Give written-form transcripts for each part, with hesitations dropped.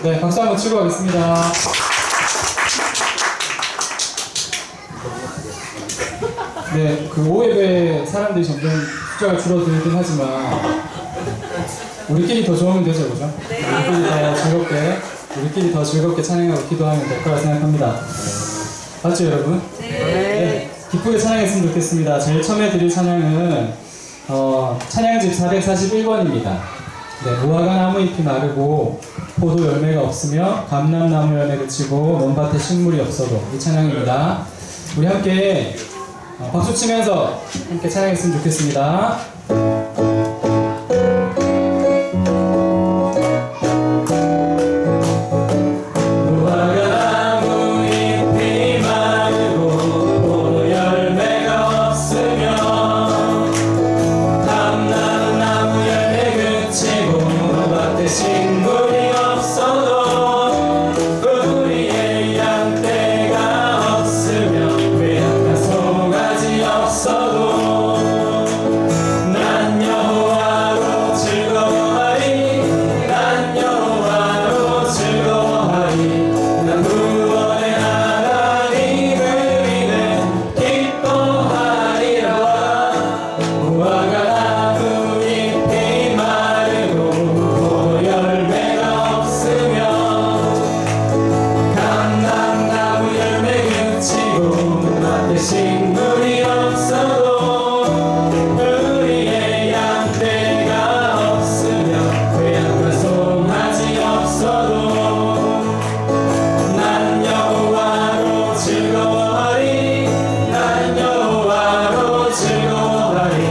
네, 박수 한번 치고 가겠습니다. 네, 그 오예배 사람들이 점점 숫자가 줄어들긴 하지만 우리끼리 더 좋으면 되죠, 그죠? 우리끼리 더 즐겁게 찬양하고 기도하면 될 거라 생각합니다. 맞죠, 여러분? 네. 기쁘게 찬양했으면 좋겠습니다. 제일 처음에 드릴 찬양은 찬양집 441번입니다. 네, 무화과 나무 잎이 마르고 포도 열매가 없으며 감람나무 열매 그치고 논밭에 식물이 없어도, 이 찬양입니다. 우리 함께 박수 치면서 함께 찬양했으면 좋겠습니다. 식물이 없어도 우리의 양떼가 없으며 괴양과 송아지 없어도 난 여호와로 즐거워하리. 난 여호와로 즐거워하리.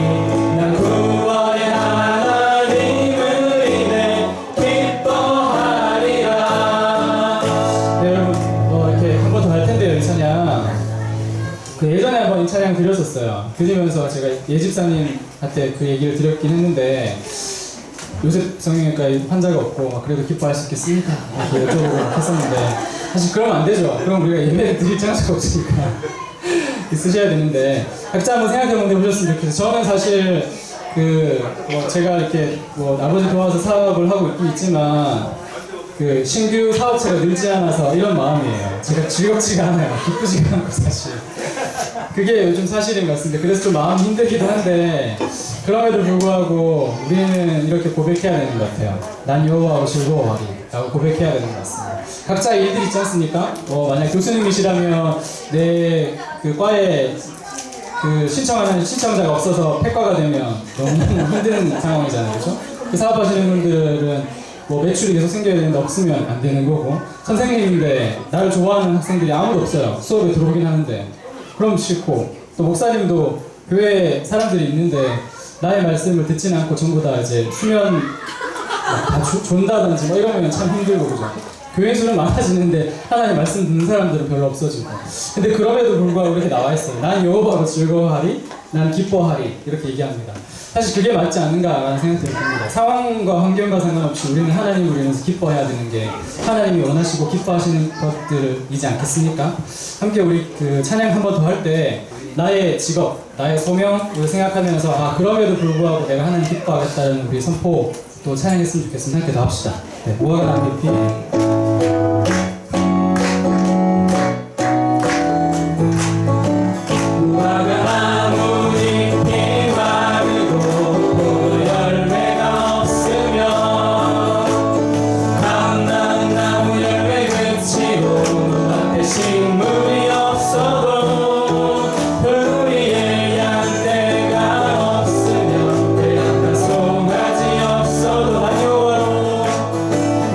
난 구원의 하나님을 인해 기뻐하리라. 네, 여러분 이렇게 한 번 더 할 텐데요, 이 찬양. 그 예전에 한번 이 찬양 드렸었어요. 드리면서 제가 예집사님한테 그 얘기를 드렸긴 했는데, 요새 성형외과 환자가 없고 막 그래도 기뻐할 수 있겠습니까? 이렇게 여쭤보고 했었는데, 사실 그러면 안 되죠. 그럼 우리가 예배를 드릴 장소가 없으니까 쓰셔야 되는데, 각자 한번 생각해보는데 보셨으면 좋겠어요. 저는 사실 제가 이렇게 아버지 도와서 사업을 하고 있긴 있지만, 신규 사업체가 늘지 않아서 이런 마음이에요. 제가 즐겁지가 않아요. 기쁘지가 않고 사실. 그게 요즘 사실인 것 같습니다. 그래서 좀 마음이 힘들기도 한데, 그럼에도 불구하고 우리는 이렇게 고백해야 되는 것 같아요. 난 여호와로 즐거워하리 라고 고백해야 되는 것 같습니다. 각자 일들이 있지 않습니까? 만약 교수님이시라면 내 과에 신청하는 신청자가 없어서 폐과가 되면 너무 힘든 상황이잖아요. 그렇죠? 사업하시는 분들은 매출이 계속 생겨야 되는데 없으면 안 되는 거고, 선생님인데 나를 좋아하는 학생들이 아무도 없어요. 수업에 들어오긴 하는데 그럼 싫고, 또 목사님도 교회에 사람들이 있는데 나의 말씀을 듣지는 않고 전부 다 이제 수면 다 존다든지 이러면 참 힘들고, 그죠? 교회 수는 많아지는데 하나님 말씀 듣는 사람들은 별로 없어지고. 근데 그럼에도 불구하고 이렇게 나와 있어요. 난 여호와로 즐거워하리, 난 기뻐하리, 이렇게 얘기합니다. 사실 그게 맞지 않는가라는 생각이 듭니다. 상황과 환경과 상관없이 우리는 하나님을 위해서 기뻐해야 되는 게 하나님이 원하시고 기뻐하시는 것들이지 않겠습니까? 함께 우리 찬양 한 번 더 할 때 나의 직업, 나의 소명을 생각하면서 그럼에도 불구하고 내가 하나님 기뻐하겠다는 우리 선포 또 찬양했으면 좋겠습니다. 함께 더 합시다. 네, 무화과 나무 잎이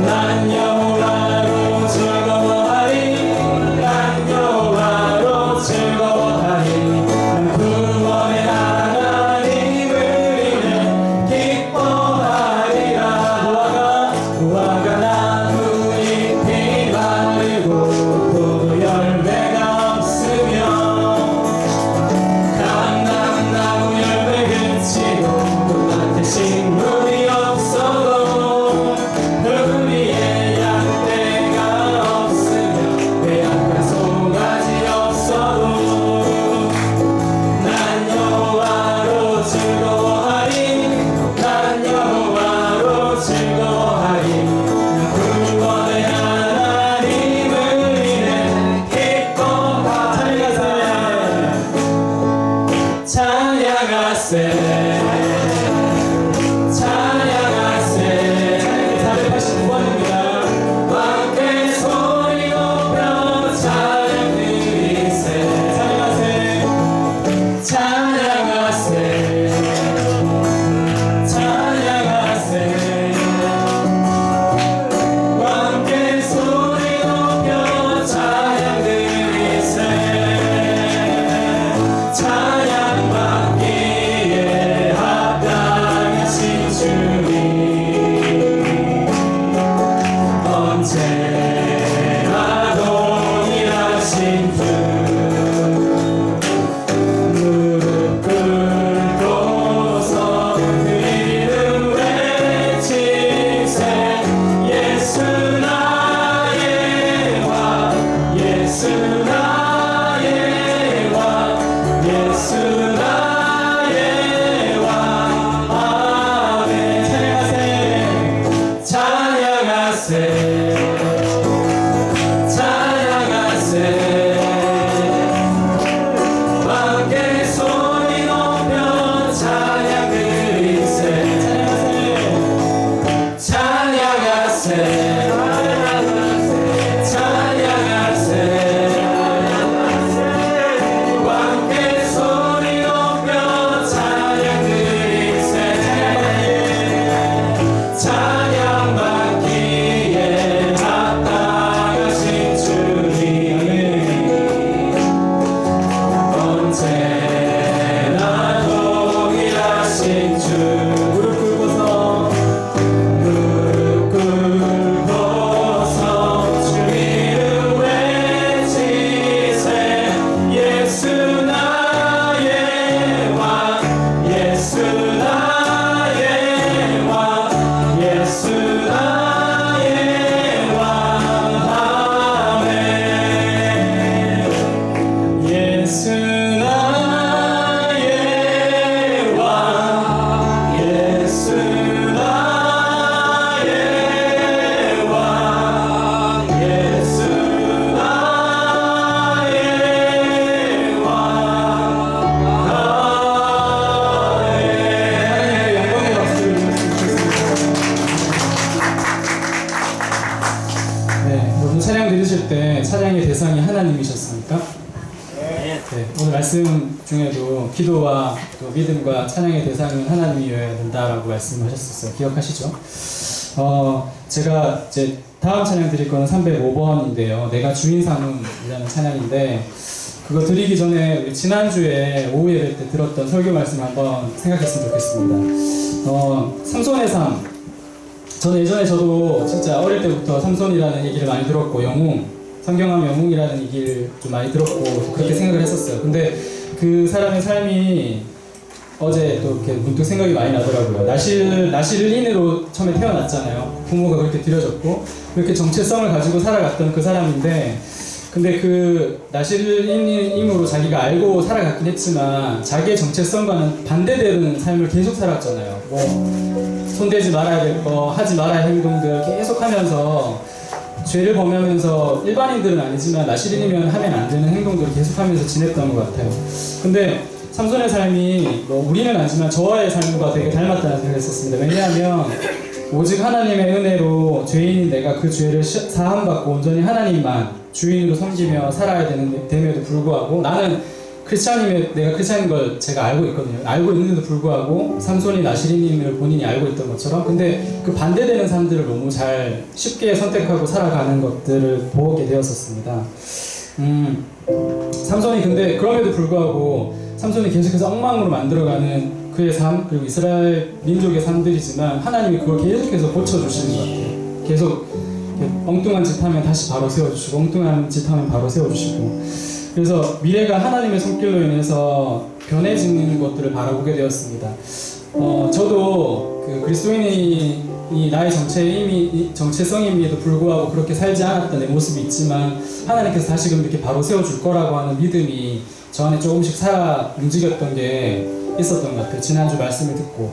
난 여호와 찬양하세 함께 소리 높여 찬양 드리세 찬양하세 함께 소리 높여 찬양 드리세 찬양 받기에 합당하신 주님 언제나 동일하신 주 무릎 꿇고서 주 이름 외치세 예수 나의 왕 예수 나의 왕 예수 나의 왕 아멘 예수 나의 왕 예수 나의 왕 예수 나의 왕 영광의 박수를 주셨으면 좋겠습니다. 네, 여러분 찬양 들으실 때 찬양의 대상이 하나님이셨습니까? 네, 오늘 말씀 중에도 기도와 또 믿음과 찬양의 대상은 하나님이어야 된다라고 말씀하셨었어요. 기억하시죠? 제가 이제 다음 찬양 드릴 거는 305번인데요. 내가 주인 삼음이라는 찬양인데 그거 드리기 전에 우리 지난주에 오후 예배 때 들었던 설교 말씀을 한번 생각했으면 좋겠습니다. 삼손의 삶. 저는 예전에 저도 진짜 어릴 때부터 삼손이라는 얘기를 많이 들었고 영웅, 성경하면 영웅이라는 얘기를 좀 많이 들었고 그렇게 생각을 했었어요. 근데 그 사람의 삶이 어제 또 이렇게 문득 생각이 많이 나더라고요. 나실인으로 처음에 태어났잖아요. 부모가 그렇게 들여졌고 그렇게 정체성을 가지고 살아갔던 그 사람인데 근데 그 나실인임으로 자기가 알고 살아갔긴 했지만 자기의 정체성과는 반대되는 삶을 계속 살았잖아요. 뭐 손대지 말아야 될 거, 하지 말아야 할 행동들 계속 하면서 죄를 범하면서 일반인들은 아니지만 나실인이면 하면 안 되는 행동들을 계속하면서 지냈던 것 같아요. 근데 삼손의 삶이 뭐 우리는 아니지만 저와의 삶과 되게 닮았다는 생각을 했었습니다. 왜냐하면 오직 하나님의 은혜로 죄인인 내가 그 죄를 사함받고 온전히 하나님만 주인으로 섬기며 살아야 됨에도 불구하고 나는 내가 크리스찬인 걸 제가 알고 있거든요. 알고 있는데도 불구하고 삼손이 나실인임을 본인이 알고 있던 것처럼 근데 그 반대되는 삶들을 너무 잘 쉽게 선택하고 살아가는 것들을 보게 되었었습니다. 삼손이 근데 그럼에도 불구하고 삼손이 계속해서 엉망으로 만들어가는 그의 삶 그리고 이스라엘 민족의 삶들이지만 하나님이 그걸 계속해서 고쳐주시는 것 같아요. 계속 엉뚱한 짓 하면 다시 바로 세워주시고 엉뚱한 짓 하면 바로 세워주시고 그래서 미래가 하나님의 손길로 인해서 변해지는 것들을 바라보게 되었습니다. 저도 그 그리스도인이 나의 정체성임에도 불구하고 그렇게 살지 않았던 내 모습이 있지만 하나님께서 다시금 이렇게 바로 세워줄 거라고 하는 믿음이 저 안에 조금씩 살아 움직였던 게 있었던 것 같아요. 지난주 말씀을 듣고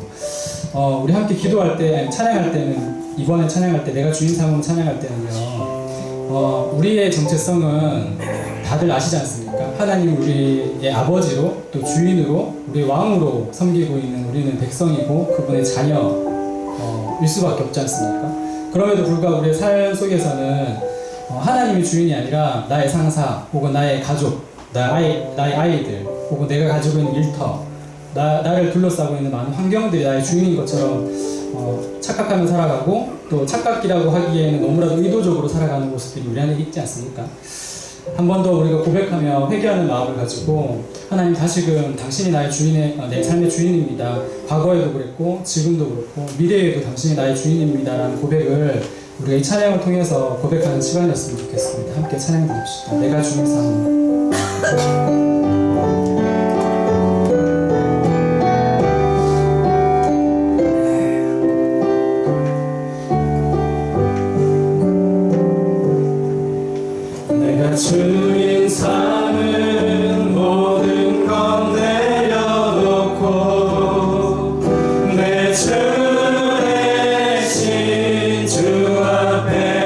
우리 함께 기도할 때 찬양할 때는 이번에 찬양할 때 내가 주인 삼음 찬양할 때는요 우리의 정체성은 다들 아시지 않습니까? 하나님 우리의 아버지로 또 주인으로 우리 왕으로 섬기고 있는 우리는 백성이고 그분의 자녀일 수밖에 없지 않습니까? 그럼에도 불구하고 우리의 삶 속에서는 하나님이 주인이 아니라 나의 상사 혹은 나의 가족 나의 아이들 혹은 내가 가지고 있는 일터 나를 둘러싸고 있는 많은 환경들이 나의 주인인 것처럼 착각하며 살아가고 또 착각이라고 하기에는 너무나도 의도적으로 살아가는 모습들이 우리 안에 있지 않습니까? 한 번 더 우리가 고백하며 회개하는 마음을 가지고 하나님 다시금 당신이 내 삶의 주인입니다. 과거에도 그랬고 지금도 그렇고 미래에도 당신이 나의 주인입니다 라는 고백을 우리가 이 찬양을 통해서 고백하는 시간이었으면 좋겠습니다. 함께 찬양 드립시다. 내가 주인 삼음. 주인 삼은 모든 것 내려놓고 내 주 대신 주 앞에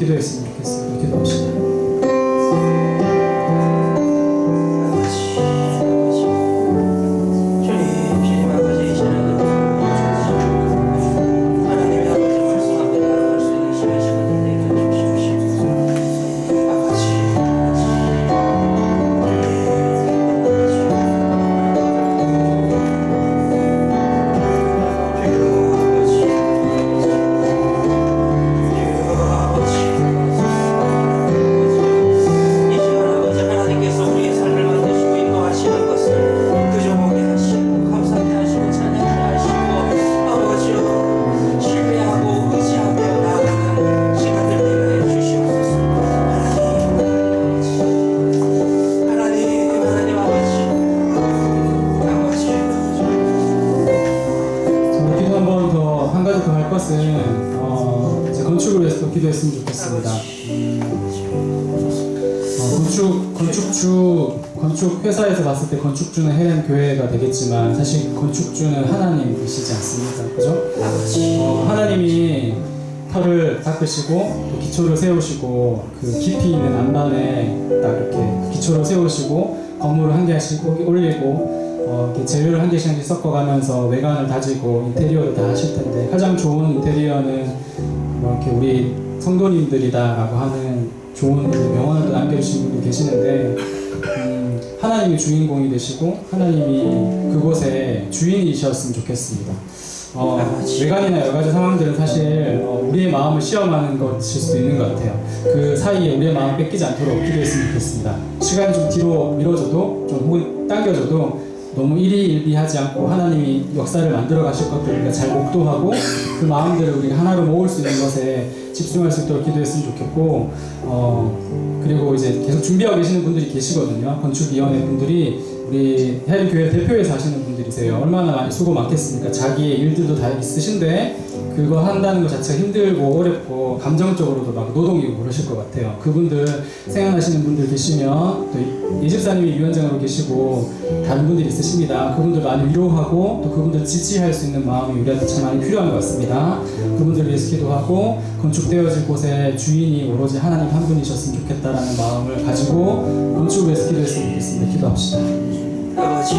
기도했으면 좋겠습니다. 기도합시다. 이제 건축을 위해서 또 기도했으면 좋겠습니다. 건축 회사에서 봤을 때 건축주는 헬렌 교회가 되겠지만 사실 건축주는 하나님이시지 않습니까? 그죠? 하나님이 터를 닦으시고 또 기초를 세우시고 그 깊이 있는 안반에 딱 이렇게 기초를 세우시고 건물을 한 개씩 올리고 이렇게 재료를 한 개씩 한 개씩 섞어가면서 외관을 다지고 인테리어를 다 하실 텐데 가장 좋은 인테리어는 이렇게 우리 성도님들이다라고 하는 좋은 명언을 또 남겨주신 분이 계시는데 하나님이 주인공이 되시고 하나님이 그곳의 주인이셨으면 좋겠습니다. 외관이나 여러 가지 상황들은 사실 우리의 마음을 시험하는 것일 수도 있는 것 같아요. 그 사이에 우리의 마음을 뺏기지 않도록 기도했으면 좋겠습니다. 시간이 좀 뒤로 미뤄져도 좀 혹은 당겨져도 너무 일희일비하지 않고 하나님이 역사를 만들어 가실 것들을 우리가 잘 목도하고 그 마음들을 우리가 하나로 모을 수 있는 것에 집중할 수 있도록 기도했으면 좋겠고 그리고 이제 계속 준비하고 계시는 분들이 계시거든요. 건축위원회 분들이 우리 헬렌교회 대표에서 하시는 분들이세요. 얼마나 많이 수고 많겠습니까? 자기의 일들도 다 있으신데 그거 한다는 것 자체가 힘들고 어렵고 감정적으로도 막 노동이고 그러실 것 같아요. 그분들 생각나시는 분들 계시면 또 예집사님이 위원장으로 계시고 다른 분들이 있으십니다. 그분들 많이 위로하고 또 그분들 지지할 수 있는 마음이 우리한테 참 많이 필요한 것 같습니다. 그분들 위해서 기도하고 건축되어질 곳에 주인이 오로지 하나님 한 분이셨으면 좋겠다라는 마음을 가지고 건축을 위해서 기도했으면 좋겠습니다. 기도합시다. 아버지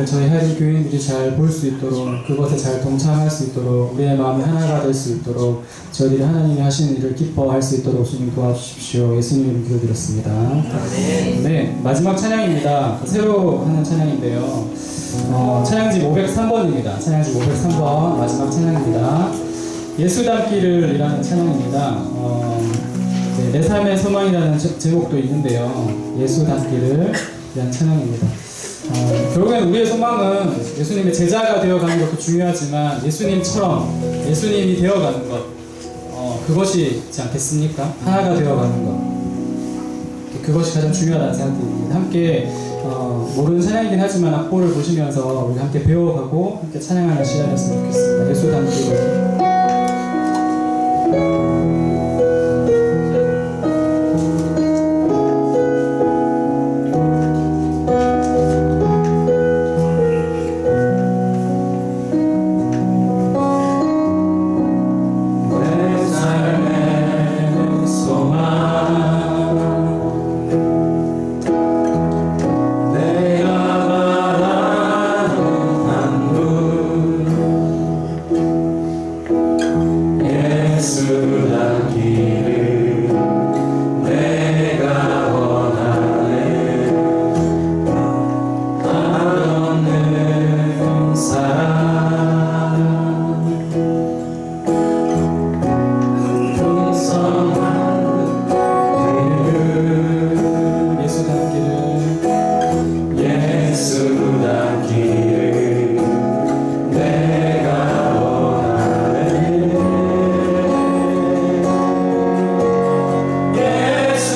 저희 헬렌 교인들이 잘 볼 수 있도록 그것에 잘 동참할 수 있도록 우리의 마음이 하나가 될 수 있도록 저희들이 하나님이 하시는 일을 기뻐할 수 있도록 주님 도와주십시오. 예수님 이름 기도드렸습니다. 네, 마지막 찬양입니다. 새로 하는 찬양인데요. 찬양지 503번입니다. 찬양지 503번 마지막 찬양입니다. 예수 닮기를이라는 찬양입니다. 내 삶의 소망이라는 제목도 있는데요. 예수 닮기를이라는 찬양입니다. 결국엔 우리의 소망은 예수님의 제자가 되어가는 것도 중요하지만 예수님처럼 예수님이 되어가는 것 그것이지 않겠습니까? 하나가 되어가는 것 그것이 가장 중요하다는 생각이 듭니다. 함께 모르는 찬양이긴 하지만 악보를 보시면서 우리 함께 배워가고 함께 찬양하는 시간이었으면 좋겠습니다. 예수 닮기를 예수 닮기를 내가 원하네. 한없는 사랑 풍성한 그 예수 닮기를 예수 닮기를 내가 원하네. 예수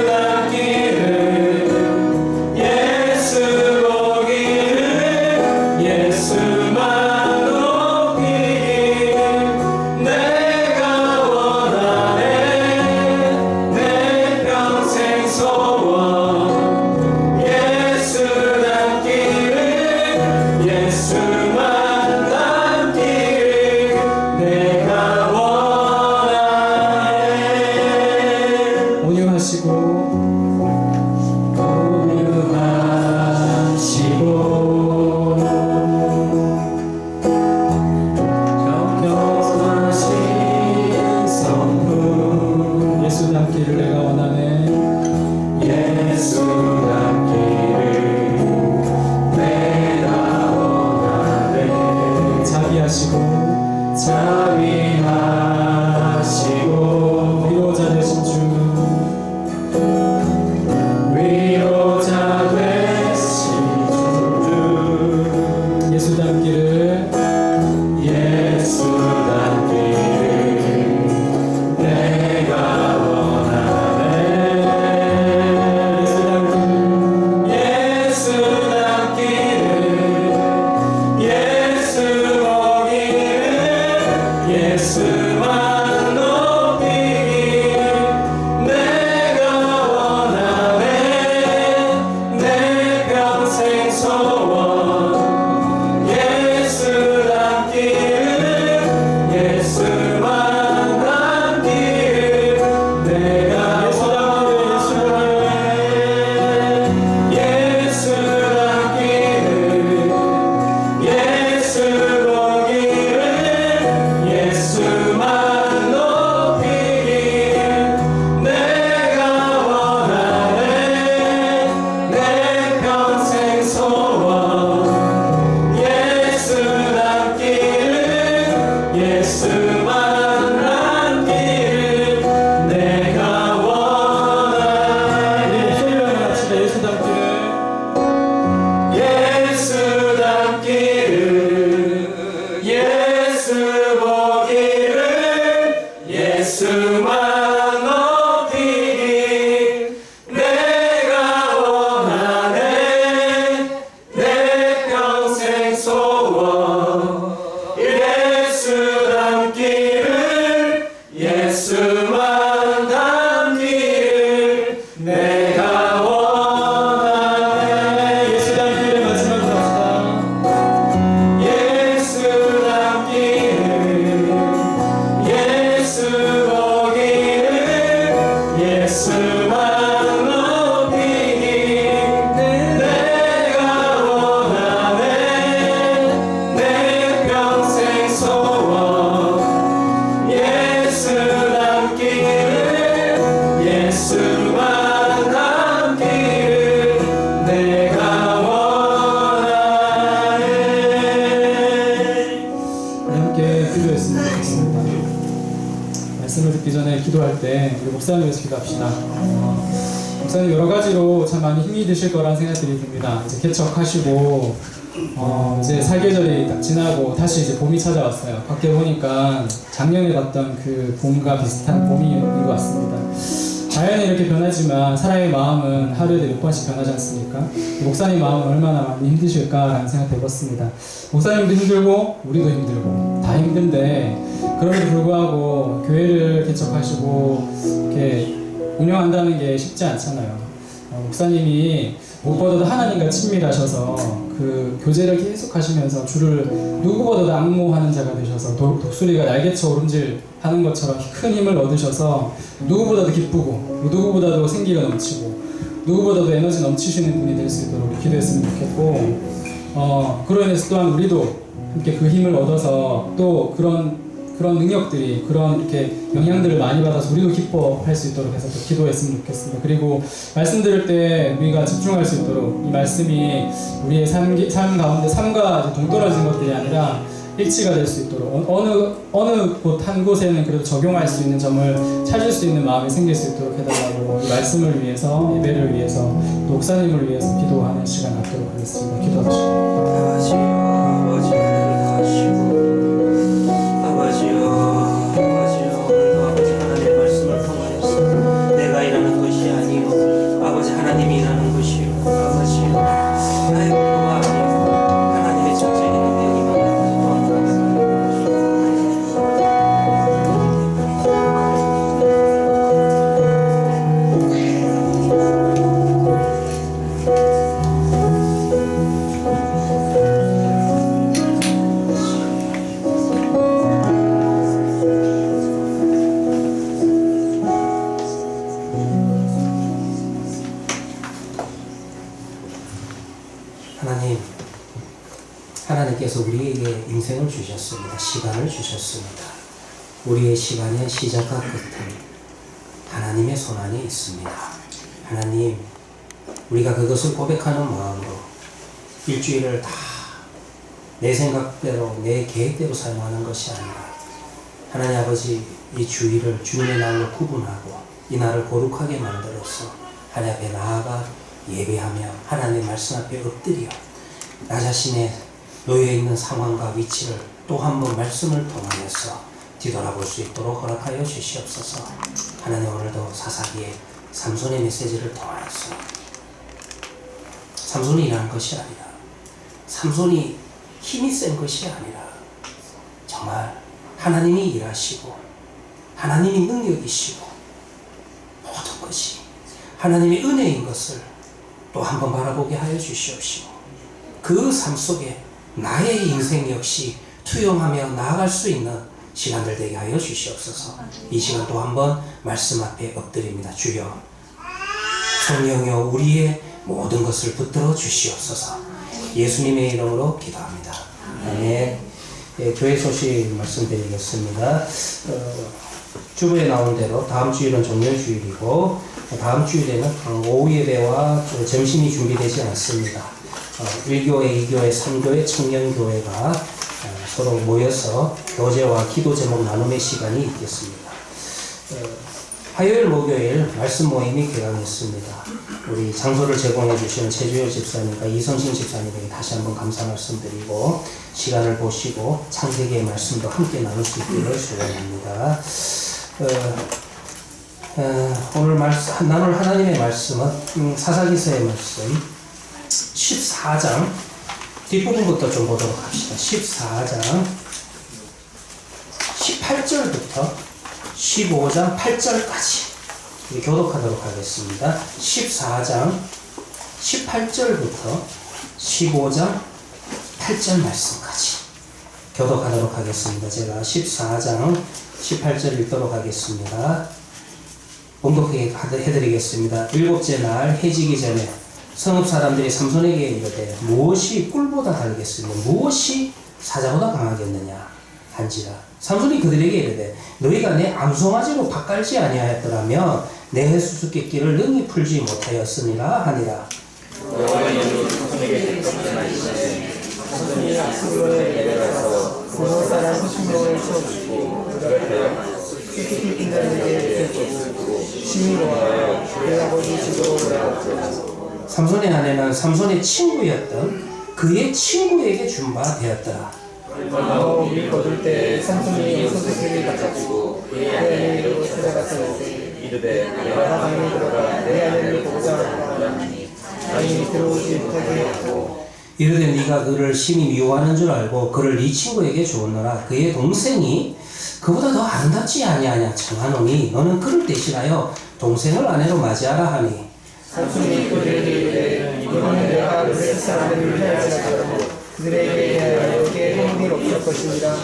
닮기를 예수 보기를 예수만 높이길 내가 원하네. 내 평생 소원 예수 닮기를 예수만 닮기를 내가 원하네. 온유하시고 온유하시고 겸손하신 성품 예수 닮기를 내가 원하네. 예수 닮기를 내가 원하네. 자비하시고 자비하시고 위로자 되신 주 위로자 되신 주 예수 닮기를 예수 닮기를 내가 원하네. 예수 닮기를 예수 닮기를 예수 보기를 예수만 높이길 내가 원하네. 내 평생 소원 예수 닮기를 예수만 닮기를 내가 원하네. 예수 닮기를 예수 보기를 예수만 높이길 내가 원하네. 내 평생 소원 예수 닮기를 예수만 닮기를 내가 원하네. 소리로 합시다. 예수 닮기를 예수 닮기를 예수 보기를 예수만 높이길 내가 원하네. 내 평생 소원 예수 닮기를 예수만 닮기를 내가 원하네. 예수 닮기를 마지막으로 합시다. 예수 닮기를 예수 보기를 예수만 높이길 내가 원하네. 내 평생 소원 예수 닮기를 예수만 닮기를 내가 원하네. 함께 기도했으면 좋겠습니다. 말씀을 듣기 전에 기도할 때 우리 목사님 위해서 기도합시다. 목사님 여러 가지로 참 많이 힘이 드실 거란 생각들이 듭니다. 이제 개척하시고 이제 사계절이 딱 지나고 다시 이제 봄이 찾아왔어요. 밖에 보니까 작년에 봤던 그 봄과 비슷한 봄이 온 것 같습니다. 자연이 이렇게 변하지만 사람의 마음은 하루에도 몇 번씩 변하지 않습니까? 목사님 마음은 얼마나 많이 힘드실까라는 생각 해봤습니다. 목사님도 힘들고 우리도 힘들고 다 힘든데 그럼에도 불구하고 교회를 개척하시고 이렇게 운영한다는 게 쉽지 않잖아요. 목사님이 무엇보다도 하나님과 친밀하셔서 그 교제를 계속 하시면서 주를 누구보다도 앙모하는 자가 되셔서 독수리가 날개쳐 오름질하는 것처럼 큰 힘을 얻으셔서 누구보다도 기쁘고 누구보다도 생기가 넘치고 누구보다도 에너지 넘치시는 분이 될 수 있도록 기도했으면 좋겠고 그로 인해서 또한 우리도 함께 그 힘을 얻어서 또 그런 그런 능력들이 그런 이렇게 영향들을 많이 받아서 우리도 기뻐할 수 있도록 해서 또 기도했으면 좋겠습니다. 그리고 말씀 들을 때 우리가 집중할 수 있도록 이 말씀이 우리의 삶 가운데 삶과 이제 동떨어진 것들이 아니라 일치가 될 수 있도록 어느 곳 한 곳에는 그래도 적용할 수 있는 점을 찾을 수 있는 마음이 생길 수 있도록 해달라고 이 말씀을 위해서 예배를 위해서 또 목사님을 위해서 기도하는 시간 갖도록 하겠습니다. 기도하시죠. 아버지요, 아버지요, 오늘도 아버지 하나님의 말씀을 통하여서 내가 일하는 것이 아니요 아버지 하나님이 일하는 것이요 아버지요 아이고 하나님의 전쟁에 능력이 하나님께서 우리에게 인생을 주셨습니다. 시간을 주셨습니다. 우리의 시간의 시작과 끝은 하나님의 손 안에 있습니다. 하나님, 우리가 그것을 고백하는 마음으로 일주일을 다 내 생각대로 내 계획대로 사용하는 것이 아니라 하나님 아버지 이 주일을 주님의 날로 구분하고 이 날을 거룩하게 만들어서 하나님 앞에 나아가 예배하며 하나님의 말씀 앞에 엎드려 나 자신의 놓여있는 상황과 위치를 또 한 번 말씀을 통하여서 뒤돌아볼 수 있도록 허락하여 주시옵소서. 하나님 오늘도 사사기의 삼손의 메시지를 통하여서 삼손이 일하는 것이 아니라 삼손이 힘이 센 것이 아니라 정말 하나님이 일하시고 하나님이 능력이시고 모든 것이 하나님의 은혜인 것을 또 한 번 바라보게 하여 주시옵시고 그 삶 속에 나의 인생 역시 투영하며 나아갈 수 있는 시간들 되게 하여 주시옵소서. 이 시간 또 한번 말씀 앞에 엎드립니다. 주여 성령여 우리의 모든 것을 붙들어 주시옵소서. 예수님의 이름으로 기도합니다. 아멘. 예, 교회 소식 말씀드리겠습니다. 주부에 나온 대로 다음 주일은 종료주일이고 다음 주일에는 오후 예배와 점심이 준비되지 않습니다. 1교회, 2교회, 3교회, 청년교회가 서로 모여서 교제와 기도 제목 나눔의 시간이 있겠습니다. 화요일, 목요일 말씀 모임이 개강했습니다. 우리 장소를 제공해 주시는 최주열 집사님과 이성신 집사님에게 다시 한번 감사 말씀드리고 시간을 보시고 창세기의 말씀도 함께 나눌 수 있기를 소원합니다. 오늘 나눌 하나님의 말씀은 사사기서의 말씀 14장 뒷부분부터 좀 보도록 합시다. 14장 18절부터 15장 8절까지 교독하도록 하겠습니다. 14장 18절부터 15장 8절 말씀까지 교독하도록 하겠습니다. 제가 14장 18절 읽도록 하겠습니다. 봉독하게 해드리겠습니다. 일곱째 날 해지기 전에 성읍 사람들이 삼손에게 이르되 무엇이 꿀보다 다르겠으며 무엇이 사자보다 강하겠느냐 한지라. 삼손이 그들에게 이르되 너희가 내 암송아지로 밭갈지 아니하였더라면 내 해수수께끼를 능히 풀지 못하였으니라 하니라. 삼손이 악수를 내려가서 고노 사람 30명을 쳐주고 수수께끼 낀 자들에게 쫓고 심히로 하여 그의 아버지 지도로 삼손의 아내는 삼손의 친구였던 그의 친구에게 준 바 되었더라. 마음이 거둘 때 삼손이 소득을 갖추고 그의 아내에게로 찾아가서 이르되 내가 방에 들어가 내 아내를 보고자 하니 아니 들어오지 못하게 했고 이르되 네가 그를 심히 미워하는 줄 알고 그를 네 친구에게 주었노라. 그의 동생이 그보다 더 아름답지 아니하냐 청하노니 너는 그를 대신하여 동생을 아내로 맞이하라 하니 삼손이 그들에게 이르되 이번에 내가 그의 사람을 해하지 않고 그들에게 대하여 깨는 일 없을 것이니라.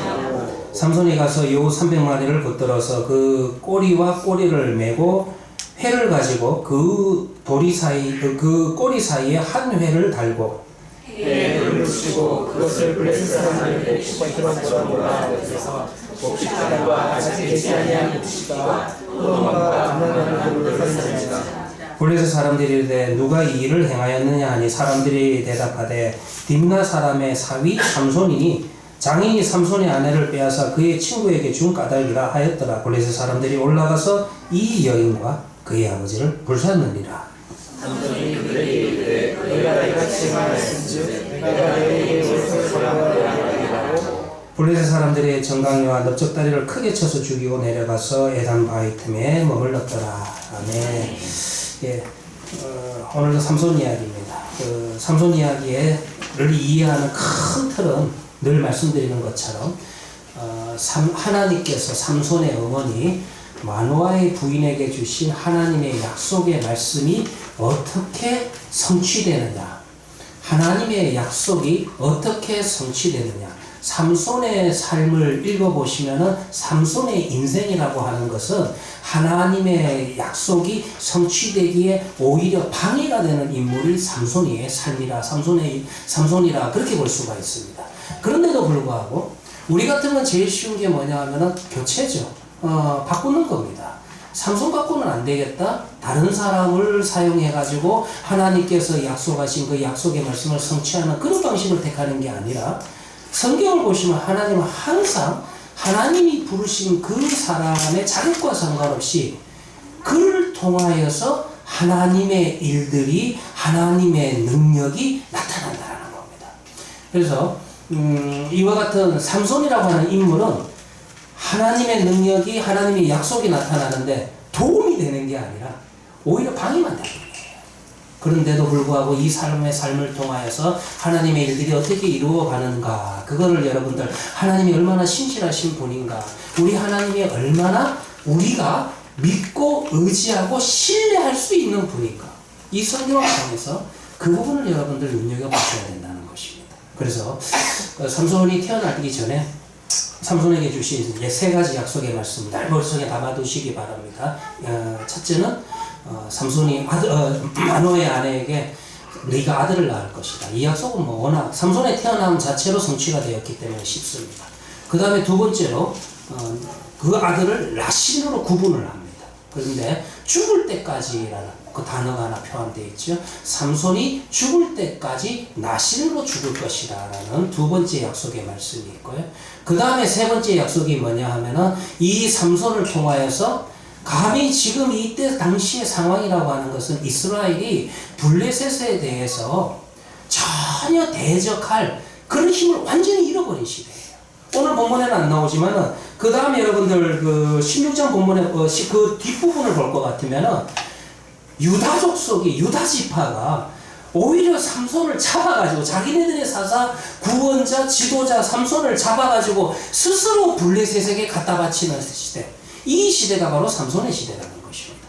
삼손이 가서 요 300마리를 붙들어서 그 꼬리와 꼬리를 메고 회를 가지고 그 꼬리 사이에 한 회를 달고 해에 불을 붙이고 그것을 블레셋 사람들이 복식번처럼 몰아내서 복식자들과 아직 되지 아니한 복식과 호동과 가난한 불을 살리니라. 블레셋 사람들이 이르되 누가 이 일을 행하였느냐 하니 사람들이 대답하되 딥나 사람의 사위 삼손이니 장인이 삼손의 아내를 빼앗아 그의 친구에게 준 까닭이라 하였더라. 블레셋 사람들이 올라가서 이 여인과 그의 아버지를 불살르니라. 삼손이 그들에게 이르되 너희가 이같이 말했은즉 내가 너희에게 무엇을 전하리라고. 블레셋 사람들의 정강이와 넓적다리를 크게 쳐서 죽이고 내려가서 에단 바위 틈에 머물렀더라. 아멘. 예, 오늘도 삼손 이야기입니다. 그 삼손 이야기를 이해하는 큰 틀은 늘 말씀드리는 것처럼 하나님께서 삼손의 어머니 마노아의 부인에게 주신 하나님의 약속의 말씀이 어떻게 성취되느냐, 하나님의 약속이 어떻게 성취되느냐. 삼손의 삶을 읽어보시면은 삼손의 인생이라고 하는 것은 하나님의 약속이 성취되기에 오히려 방해가 되는 인물이 삼손의 삶이라, 삼손이라 그렇게 볼 수가 있습니다. 그런데도 불구하고 우리 같은 건 제일 쉬운 게 뭐냐 하면은 교체죠. 바꾸는 겁니다. 삼손 갖고는 안 되겠다. 다른 사람을 사용해 가지고 하나님께서 약속하신 그 약속의 말씀을 성취하는 그런 방식을 택하는 게 아니라, 성경을 보시면 하나님은 항상 하나님이 부르신 그 사람의 자격과 상관없이 그를 통하여서 하나님의 일들이, 하나님의 능력이 나타난다는 겁니다. 그래서 이와 같은 삼손이라고 하는 인물은 하나님의 능력이, 하나님의 약속이 나타나는데 도움이 되는 게 아니라 오히려 방해만 되는 거예요. 그런데도 불구하고 이 삶을 통하여서 하나님의 일들이 어떻게 이루어가는가, 그거를 여러분들, 하나님이 얼마나 신실하신 분인가, 우리 하나님이 얼마나 우리가 믿고 의지하고 신뢰할 수 있는 분인가, 이 성경을 통해서 그 부분을 여러분들 눈여겨보셔야 된다는 것입니다. 그래서 삼손이 태어나기 전에 삼손에게 주신 세 가지 약속의 말씀 날 머릿속에 담아두시기 바랍니다. 첫째는 삼손이 마노아의 아내에게 네가 아들을 낳을 것이다. 이 약속은 워낙 삼손의 태어남 자체로 성취가 되었기 때문에 쉽습니다. 그 다음에 두 번째로 그 아들을 나실로 구분을 합니다. 그런데 죽을 때까지라는 그 단어가 하나 표현되어 있죠. 삼손이 죽을 때까지 나실로 죽을 것이다 라는 두 번째 약속의 말씀이 있고요. 그 다음에 세 번째 약속이 뭐냐 하면은 이 삼손을 통하여서 감히 지금 이때 당시의 상황이라고 하는 것은 이스라엘이 블레셋에 대해서 전혀 대적할 그런 힘을 완전히 잃어버린 시대예요. 오늘 본문에는 안 나오지만은 그 다음에 여러분들 그 16장 본문에 그 뒷부분을 볼 것 같으면은 유다 족속이, 유다 지파가 오히려 삼손을 잡아가지고 자기네들의 사사 구원자 지도자 삼손을 잡아가지고 스스로 블레셋에게 갖다 바치는 시대, 이 시대가 바로 삼손의 시대라는 것입니다.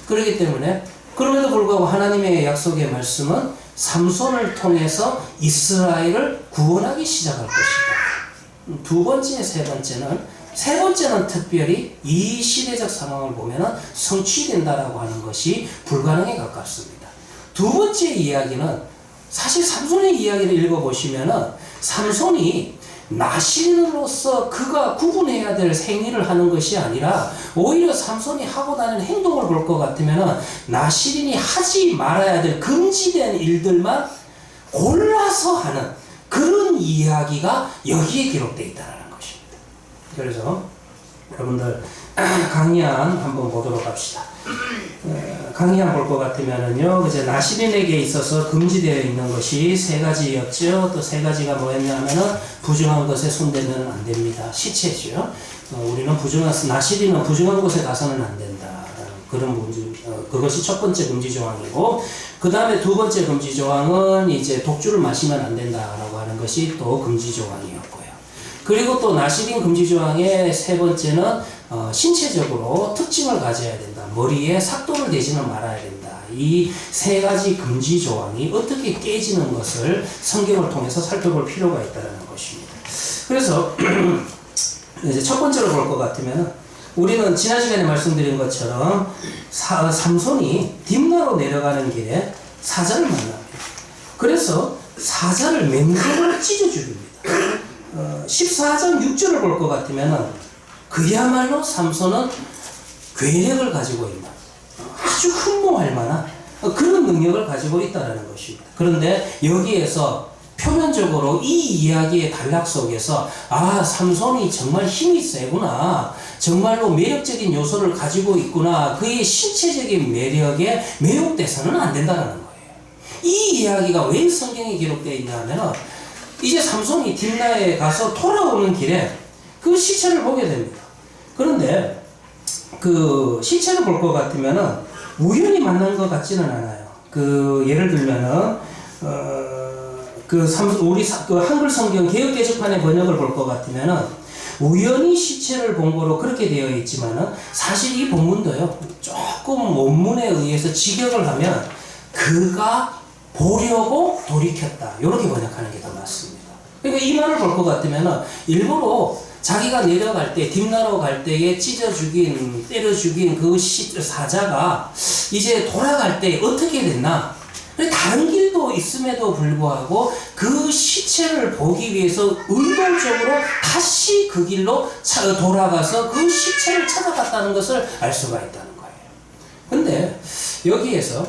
그렇기 때문에 그럼에도 불구하고 하나님의 약속의 말씀은 삼손을 통해서 이스라엘을 구원하기 시작할 것이다. 두 번째, 세 번째는 특별히 이 시대적 상황을 보면 성취된다라고 하는 것이 불가능에 가깝습니다. 두 번째 이야기는 사실 삼손의 이야기를 읽어보시면 삼손이 나실로서 그가 구분해야 될 행위를 하는 것이 아니라 오히려 삼손이 하고 다니는 행동을 볼 것 같으면 나실인이 하지 말아야 될 금지된 일들만 골라서 하는 그런 이야기가 여기에 기록되어 있다는 것입니다. 그래서 여러분들 강의한 한번 보도록 합시다. 강의한 볼 것 같으면은요, 이제 나실인에게 있어서 금지되어 있는 것이 세 가지였죠. 또 세 가지가 뭐였냐면은 부정한 것에 손대면 안 됩니다. 시체죠. 우리는 나실인은 부정한 곳에 가서는 안 된다. 그런 금지, 그것이 첫 번째 금지 조항이고, 그 다음에 두 번째 금지 조항은 이제 독주를 마시면 안 된다라고 하는 것이 또 금지 조항이었고요. 그리고 또 나실인 금지 조항의 세 번째는 신체적으로 특징을 가져야 된다. 머리에 삭도를 대지는 말아야 된다. 이 세 가지 금지 조항이 어떻게 깨지는 것을 성경을 통해서 살펴볼 필요가 있다는 것입니다. 그래서 이제 첫 번째로 볼 것 같으면 우리는 지난 시간에 말씀드린 것처럼 삼손이 딥나로 내려가는 길에 사자를 만납니다. 그래서 사자를 맹세를 찢어 죽입니다. 14장 6절을 볼 것 같으면 그야말로 삼손은 괴력을 가지고 있는 아주 흠모할 만한 그런 능력을 가지고 있다는 것입니다. 그런데 여기에서 표면적으로 이 이야기의 단락 속에서 아, 삼손이 정말 힘이 세구나, 정말로 매력적인 요소를 가지고 있구나, 그의 신체적인 매력에 매혹돼서는 안 된다는 거예요. 이 이야기가 왜 성경에 기록되어 있냐면 이제 삼손이 딥나에 가서 돌아오는 길에 그 시체를 보게 됩니다. 그런데 그 시체를 볼 것 같으면은 우연히 만난 것 같지는 않아요. 그 예를 들면은 우리 한글 성경 개역 개정판의 번역을 볼 것 같으면은 우연히 시체를 본 거로 그렇게 되어 있지만은 사실 이 본문도요 조금 원문에 의해서 직역을 하면 그가 보려고 돌이켰다 이렇게 번역하는 게 더 맞습니다. 그러니까 이 말을 볼 것 같으면은 일부러 자기가 내려갈 때 딥나로 갈 때에 찢어 죽인 때려 죽인 그 사자가 이제 돌아갈 때 어떻게 됐나, 다른 길도 있음에도 불구하고 그 시체를 보기 위해서 의도적으로 다시 그 길로 돌아가서 그 시체를 찾아갔다는 것을 알 수가 있다는 거예요. 근데 여기에서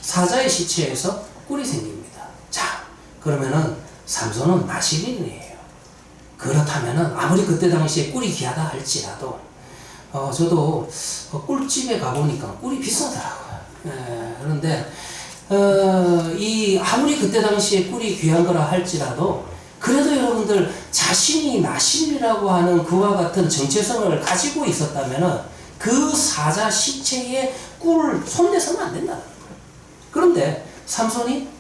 사자의 시체에서 꿀이 생깁니다. 자, 그러면은 삼손은 나시린이에요. 그렇다면은 아무리 그때 당시에 꿀이 귀하다 할지라도 저도 꿀집에 가보니까 꿀이 비싸더라고요. 그런데 이 아무리 그때 당시에 꿀이 귀한 거라 할지라도 그래도 여러분들 자신이 나신이라고 하는 그와 같은 정체성을 가지고 있었다면은 그 사자 시체에 꿀 손대서는 안 된다는 거예요. 그런데 삼손이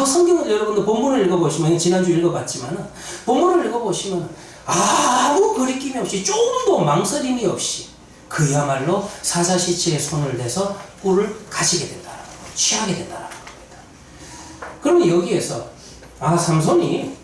성경을 여러분들 본문을 읽어보시면, 지난주 읽어봤지만은 본문을 읽어보시면 아무 거리낌이 없이 조금도 망설임이 없이 그야말로 사자 시체에 손을 대서 꿀을 가지게 된다는 거예요. 취하게 된다는 겁니다. 그러면 여기에서 삼손이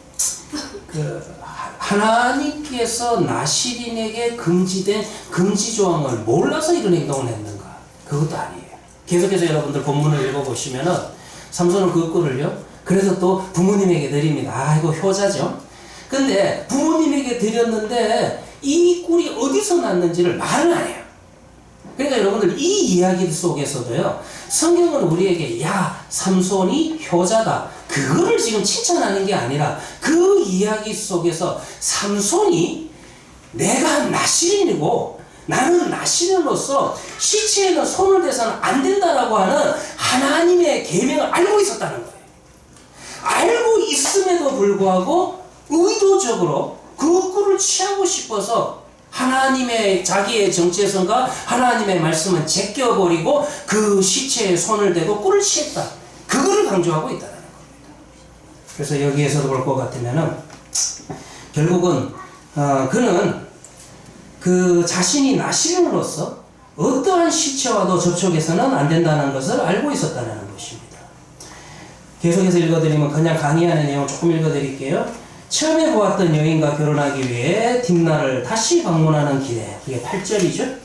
하나님께서 나시린에게 금지된 금지 조항을 몰라서 이런 행동을 했는가? 그것도 아니에요. 계속해서 여러분들 본문을 읽어보시면은 삼손은 그 꿀을요, 그래서 또 부모님에게 드립니다. 이거 효자죠. 근데 부모님에게 드렸는데 이 꿀이 어디서 났는지를 말을 안 해요. 그러니까 여러분들 이 이야기 속에서도요, 성경은 우리에게 야, 삼손이 효자다, 그거를 지금 칭찬하는 게 아니라 그 이야기 속에서 삼손이 내가 나시린이고 나는 나시린으로서 시체에는 손을 대서는 안 된다라고 하는 하나님의 계명을 알고 있었다는 거예요. 알고 있음에도 불구하고 의도적으로 그 꿀을 취하고 싶어서 하나님의 자기의 정체성과 하나님의 말씀은 제껴버리고 그 시체에 손을 대고 꿀을 취했다. 그거를 강조하고 있다는 겁니다. 그래서 여기에서도 볼 것 같으면은 결국은 그는 그 자신이 나시린으로서 어떠한 시체와도 접촉해서는 안 된다는 것을 알고 있었다는 것입니다. 계속해서 읽어드리면 그냥 강의하는 내용 조금 읽어드릴게요. 처음에 보았던 여인과 결혼하기 위해 딥나를 다시 방문하는 길에, 그게 8절이죠.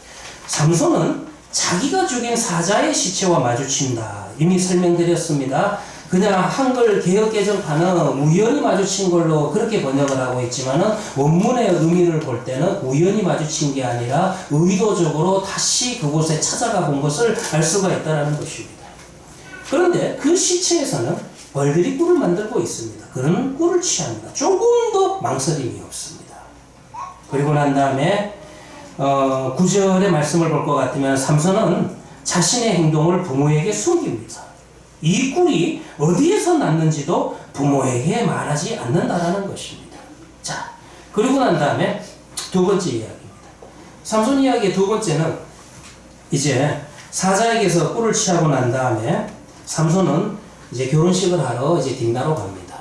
삼손은 자기가 죽인 사자의 시체와 마주친다. 이미 설명드렸습니다. 그냥 한글 개역 개정판은 우연히 마주친 걸로 그렇게 번역을 하고 있지만은 원문의 의미를 볼 때는 우연히 마주친 게 아니라 의도적으로 다시 그곳에 찾아가 본 것을 알 수가 있다는 것입니다. 그런데 그 시체에서는 벌들이 꿀을 만들고 있습니다. 그는 꿀을 취합니다. 조금도 망설임이 없습니다. 그리고 난 다음에 9절의 말씀을 볼 것 같으면 삼손은 자신의 행동을 부모에게 숨깁니다. 이 꿀이 어디에서 났는지도 부모에게 말하지 않는다라는 것입니다. 자, 그리고 난 다음에 두 번째 이야기입니다. 삼손 이야기의 두 번째는 이제 사자에게서 꿀을 취하고 난 다음에 삼손은 이제 결혼식을 하러 이제 딥나로 갑니다.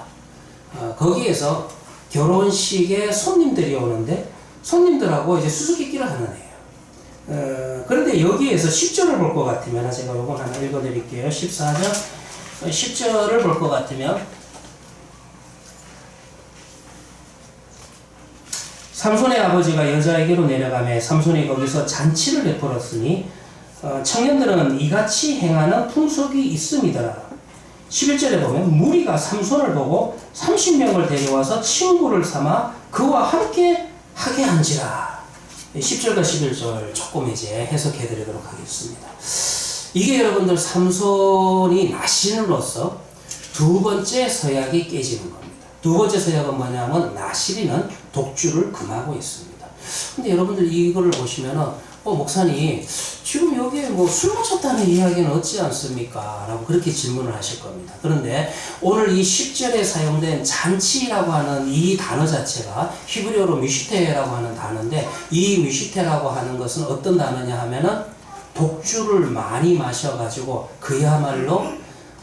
거기에서 결혼식에 손님들이 오는데 손님들하고 이제 수수께끼를 하는 애예요. 그런데 여기에서 10절을 볼 것 같으면, 제가 요거 하나 읽어드릴게요. 14절 10절을 볼 것 같으면, 삼손의 아버지가 여자에게로 내려가매 삼손이 거기서 잔치를 베풀었으니 청년들은 이같이 행하는 풍속이 있음이더라. 11절에 보면 무리가 삼손을 보고 30명을 데려와서 친구를 삼아 그와 함께 하게 한지라. 10절과 11절 조금 이제 해석해 드리도록 하겠습니다. 이게 여러분들 삼손이 나신으로서 두 번째 서약이 깨지는 겁니다. 두 번째 서약은 뭐냐면 나실이는 독주를 금하고 있습니다. 근데 여러분들 이거를 보시면은 목사님 지금 여기에 뭐 술 마셨다는 이야기는 없지 않습니까? 라고 그렇게 질문을 하실 겁니다. 그런데 오늘 이 10절에 사용된 잔치라고 하는 이 단어 자체가 히브리어로 뮤시테라고 하는 단어인데, 이 뮤시테라고 하는 것은 어떤 단어냐 하면은 독주를 많이 마셔가지고 그야말로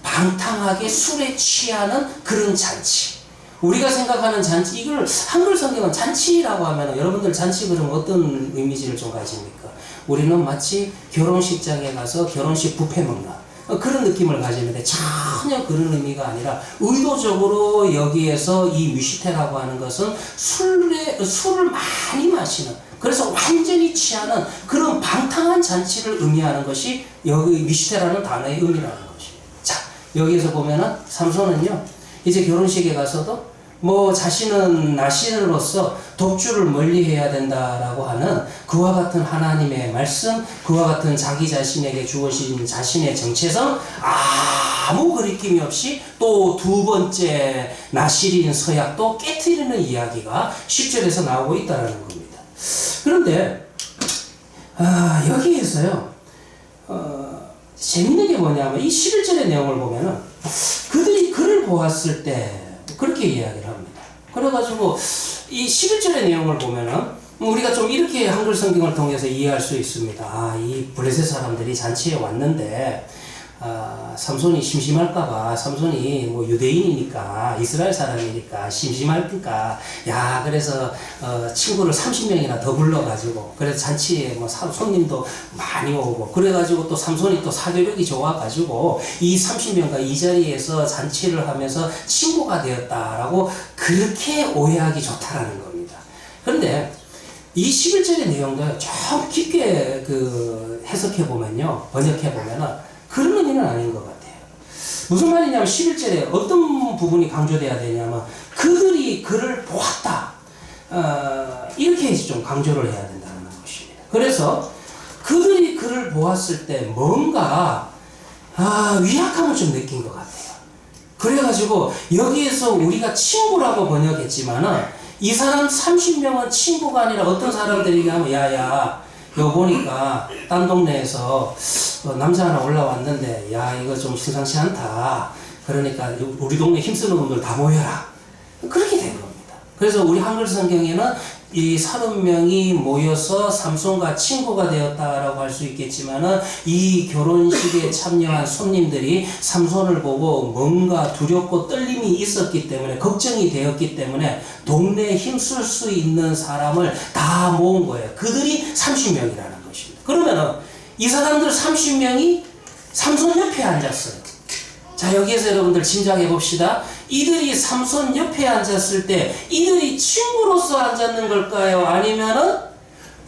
방탕하게 술에 취하는 그런 잔치. 우리가 생각하는 잔치, 이걸 한글 성경은 잔치라고 하면 여러분들 잔치 그럼 어떤 이미지를 좀 가집니까? 우리는 마치 결혼식장에 가서 결혼식 뷔페 먹나 그런 느낌을 가지는데 전혀 그런 의미가 아니라 의도적으로 여기에서 이 뮤시테라고 하는 것은 술을 많이 마시는, 그래서 완전히 취하는 그런 방탕한 잔치를 의미하는 것이 여기 뮤시테라는 단어의 의미라는 것입니다. 자, 여기에서 보면은 삼손은요 이제 결혼식에 가서도 뭐 자신은 나신으로서 독주를 멀리해야 된다라고 하는 그와 같은 하나님의 말씀, 그와 같은 자기 자신에게 주어진 자신의 정체성 아무 거리낌이 없이 또 두 번째 나실인 서약도 깨트리는 이야기가 10절에서 나오고 있다는 겁니다. 그런데 여기에서요 재밌는 게 뭐냐면 이 11절의 내용을 보면은 그들이 그를 보았을 때 그렇게 이야기를 합니다. 그래가지고 이 11절의 내용을 보면은 우리가 좀 이렇게 한글 성경을 통해서 이해할 수 있습니다. 이 블레셋 사람들이 잔치에 왔는데 삼손이 심심할까봐, 삼손이 뭐 유대인이니까 이스라엘 사람이니까 심심할까, 그래서 친구를 30명이나 더 불러가지고, 그래서 잔치에 뭐 손님도 많이 오고, 그래가지고 또 삼손이 또 사교력이 좋아가지고 이 30명과 이 자리에서 잔치를 하면서 친구가 되었다라고 그렇게 오해하기 좋다라는 겁니다. 그런데 이 11절의 내용도 좀 깊게 해석해 보면요, 번역해 보면은 그런 의미는 아닌 것 같아요. 무슨 말이냐면 11절에 어떤 부분이 강조돼야 되냐면 그들이 그를 보았다, 이렇게 좀 강조를 해야 된다는 것입니다. 그래서 그들이 그를 보았을 때 뭔가 위압감을 좀 느낀 것 같아요. 그래가지고 여기에서 우리가 친구라고 번역했지만은 이 사람 30명은 친구가 아니라 어떤 사람들이 하면 이거 보니까 딴 동네에서 남자 하나 올라왔는데 이거 좀 심상치 않다, 그러니까 우리 동네 힘쓰는 놈들 다 모여라, 그렇게 된 겁니다. 그래서 우리 한글 성경에는 이 30명이 모여서 삼손과 친구가 되었다라고 할 수 있겠지만은 이 결혼식에 참여한 손님들이 삼손을 보고 뭔가 두렵고 떨림이 있었기 때문에, 걱정이 되었기 때문에 동네에 힘쓸 수 있는 사람을 다 모은 거예요. 그들이 30명이라는 것입니다. 그러면은 이 사람들 30명이 삼손 옆에 앉았어요. 자, 여기에서 여러분들 짐작해 봅시다. 이들이 삼손 옆에 앉았을 때 이들이 친구로서 앉았는 걸까요? 아니면은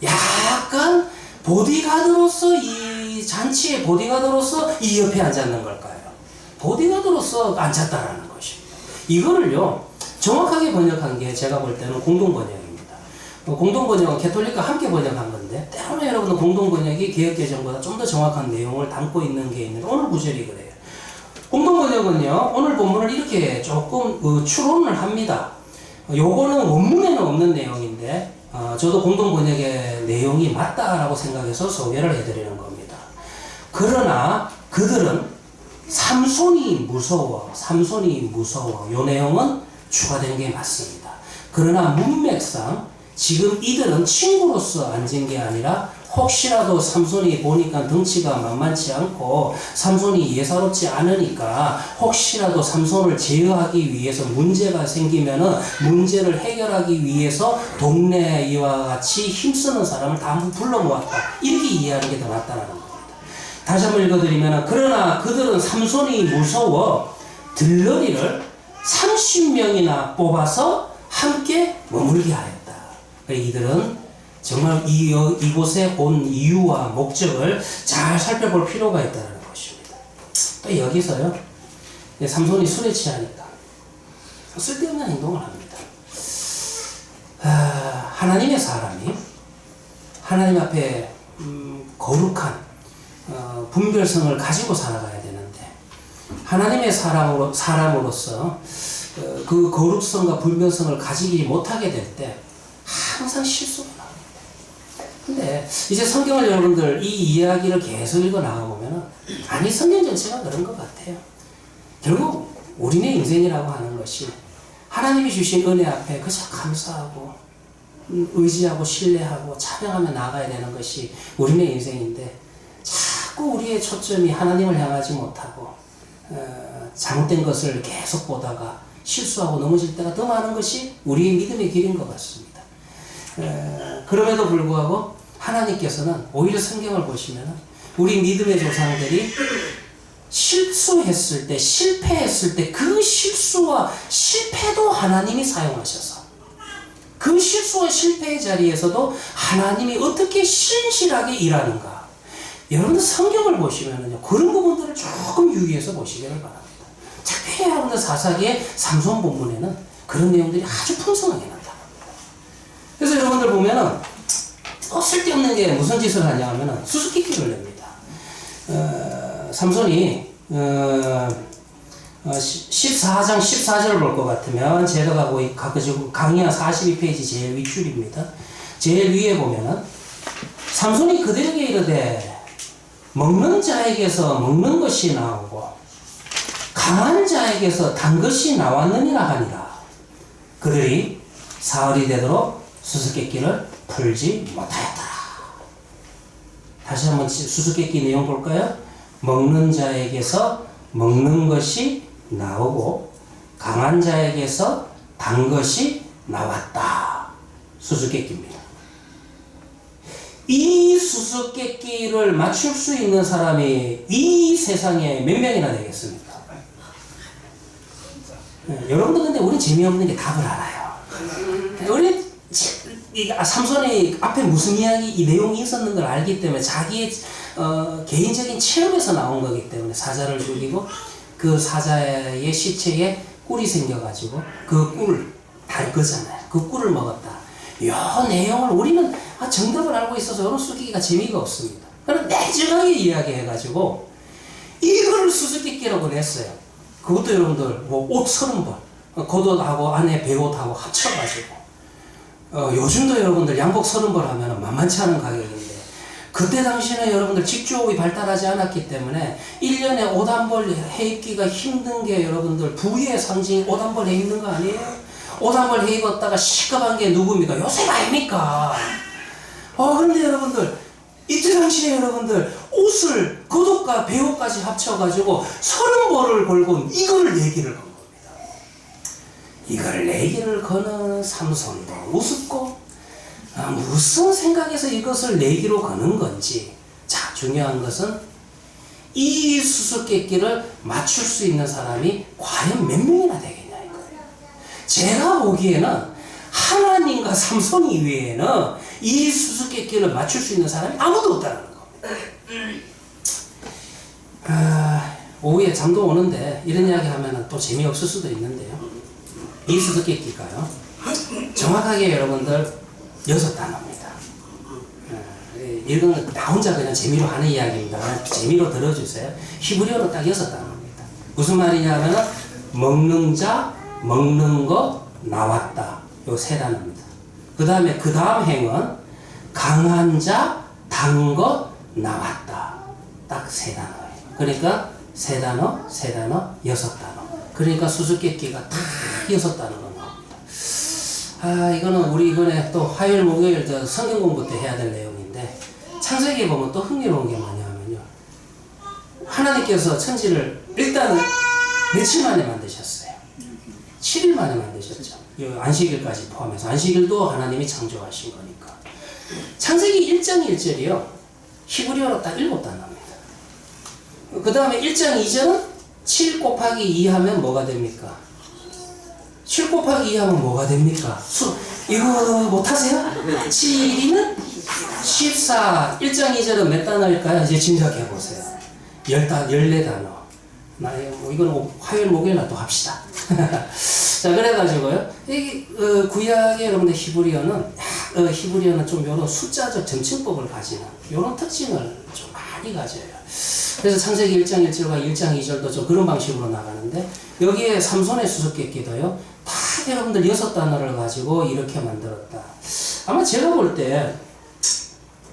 약간 보디가드로서, 이 잔치의 보디가드로서 이 옆에 앉았는 걸까요? 보디가드로서 앉았다라는 것입니다. 이거를요 정확하게 번역한 게 제가 볼 때는 공동번역입니다. 공동번역은 캐톨릭과 함께 번역한 건데, 때로는 여러분들 공동번역이 개혁개정보다 좀 더 정확한 내용을 담고 있는 게 있는데, 오늘 구절이 그래요. 공동번역은요 오늘 본문을 이렇게 조금 추론을 합니다. 요거는 원문에는 없는 내용인데 저도 공동번역의 내용이 맞다라고 생각해서 소개를 해드리는 겁니다. 그러나 그들은 삼손이 무서워 요 내용은 추가된 게 맞습니다. 그러나 문맥상 지금 이들은 친구로서 앉은 게 아니라 혹시라도 삼손이 보니까 덩치가 만만치 않고 삼손이 예사롭지 않으니까 혹시라도 삼손을 제어하기 위해서 문제가 생기면은 문제를 해결하기 위해서 동네에 이와 같이 힘쓰는 사람을 다 한번 불러 모았다, 이렇게 이해하는 게 더 맞다라는 겁니다. 다시 한번 읽어드리면, 그러나 그들은 삼손이 무서워 들러리를 30명이나 뽑아서 함께 머물게 하였다. 이들은 정말 이곳에 온 이유와 목적을 잘 살펴볼 필요가 있다는 것입니다. 또 여기서요, 삼손이 술에 취하니까 쓸데없는 행동을 합니다. 하나님의 사람이 하나님 앞에 거룩한 분별성을 가지고 살아가야 되는데 하나님의 사람으로서 그 거룩성과 분별성을 가지지 못하게 될 때 항상 실수가 나옵니다. 근데 이제 성경을 여러분들 이 이야기를 계속 읽어 나가보면은 아니 성경 전체가 그런 것 같아요. 결국 우리네 인생이라고 하는 것이 하나님이 주신 은혜 앞에 그저 감사하고 의지하고 신뢰하고 찬양하며 나아가야 되는 것이 우리네 인생인데 자꾸 우리의 초점이 하나님을 향하지 못하고 잘못된 것을 계속 보다가 실수하고 넘어질 때가 더 많은 것이 우리의 믿음의 길인 것 같습니다. 그럼에도 불구하고 하나님께서는 오히려 성경을 보시면 우리 믿음의 조상들이 실수했을 때, 실패했을 때 그 실수와 실패도 하나님이 사용하셔서 그 실수와 실패의 자리에서도 하나님이 어떻게 신실하게 일하는가. 여러분들 성경을 보시면요 그런 부분들을 조금 유의해서 보시기를 바랍니다. 특히 여러분들 사사기의 삼손 본문에는 그런 내용들이 아주 풍성하게 나타납니다. 그래서 여러분들 보면은 쓸데없는 게 무슨 짓을 하냐 하면은 수수께끼를 냅니다. 삼손이 14장 14절을 볼 것 같으면 제가 가지고 강의한 42페이지 제일 윗줄입니다. 제일 위에 보면은 삼손이 그들에게 이르되 먹는 자에게서 먹는 것이 나오고 강한 자에게서 단 것이 나왔느니라 하니라. 그들이 사흘이 되도록 수수께끼를 풀지 못하였더라. 다시 한번 수수께끼 내용 볼까요? 먹는 자에게서 먹는 것이 나오고 강한 자에게서 단 것이 나왔다. 수수께끼입니다. 이 수수께끼를 맞출 수 있는 사람이 이 세상에 몇 명이나 되겠습니까? 여러분들 근데 우리 재미없는 게 답을 알아요. 우리 삼손이 앞에 무슨 이야기, 이 내용이 있었는 걸 알기 때문에 자기의 개인적인 체험에서 나온 거기 때문에 사자를 죽이고 그 사자의 시체에 꿀이 생겨가지고 그 꿀을 달 거잖아요. 그 꿀을 먹었다. 이 내용을 우리는 정답을 알고 있어서 이런 수수께끼가 재미가 없습니다. 그럼 내정하게 이야기해가지고 이거를 수수께끼라고 냈어요. 그것도 여러분들 뭐 옷 30벌, 겉옷하고 안에 배옷하고 합쳐가지고 요즘도 여러분들 양복 30벌 하면 만만치 않은 가격인데 그때 당시에는 여러분들 직조업이 발달하지 않았기 때문에 1년에 옷 한 벌 해입기가 힘든 게 여러분들 부의 상징 옷 한 벌 해입는 거 아니에요? 옷 한 벌 해입었다가 시급한 게 누굽니까? 요새가 아닙니까? 그런데 여러분들 이때 당시에 여러분들 옷을 겉옷과 배옷까지 합쳐가지고 30벌을 걸고 이거를 얘기를 건 겁니다. 이걸 내기를 거는 삼손도 우습고 무슨 생각에서 이것을 내기로 거는 건지. 자, 중요한 것은 이 수수께끼를 맞출 수 있는 사람이 과연 몇 명이나 되겠냐 이거예요. 제가 보기에는 하나님과 삼손 이외에는 이 수수께끼를 맞출 수 있는 사람이 아무도 없다는 겁니다. 오후에 잠도 오는데 이런 이야기 하면 또 재미없을 수도 있는데요. 이 수수께끼가요 정확하게 여러분들 6단어입니다. 이건 나 혼자 그냥 재미로 하는 이야기입니다. 재미로 들어주세요. 히브리어로 딱 6단어입니다. 무슨 말이냐면 먹는 자, 먹는 것, 나왔다. 요 3단어입니다. 그 다음에 그 다음 행은 강한 자, 단 것, 나왔다. 딱 3단어예요. 그러니까 3단어, 3단어, 6단어. 그러니까 수수께끼가 다 6단어로 나옵니다. 이거는 우리 이번에 또 화요일, 목요일 성경 공부 때 해야 될 내용인데 창세기에 보면 또 흥미로운 게 뭐냐면요. 하나님께서 천지를 일단 며칠 만에 만드셨어요. 7일 만에 만드셨죠. 안식일까지 포함해서. 안식일도 하나님이 창조하신 거니까. 창세기 1장 1절이요. 히브리어로 딱 7단어입니다. 그 다음에 1장 2절은 7 곱하기 2 하면 뭐가 됩니까? 7 곱하기 2 하면 뭐가 됩니까? 이거 못하세요? 7이는 14. 1장 2절은 몇 단어일까요? 이제 짐작해 보세요. 14단어. 이거는 화요일 목요일 또 합시다. 자, 그래가지고요. 이 구약의 여러분들 히브리어는 좀 이런 숫자적 점층법을 가지는 이런 특징을 좀 많이 가져요. 그래서 창세기 1장 1절과 1장 2절도 좀 그런 방식으로 나가는데 여기에 삼손의 수수께끼도요. 다 여러분들 6단어를 가지고 이렇게 만들었다. 아마 제가 볼 때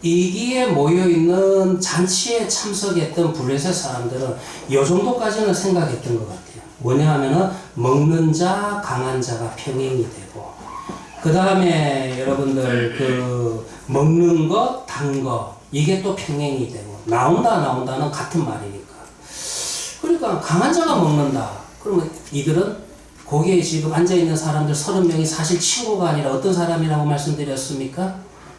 이기에 모여있는 잔치에 참석했던 블레셋 사람들은 이 정도까지는 생각했던 것 같아요. 뭐냐 하면은 먹는 자, 강한 자가 평행이 되고 그 다음에 여러분들 그 먹는 것, 단 것 이게 또 평행이 되고 나온다는 같은 말이니까. 그러니까 강한 자가 먹는다. 그러면 이들은 거기에 지금 앉아있는 사람들 30명이 사실 친구가 아니라 어떤 사람이라고 말씀드렸습니까?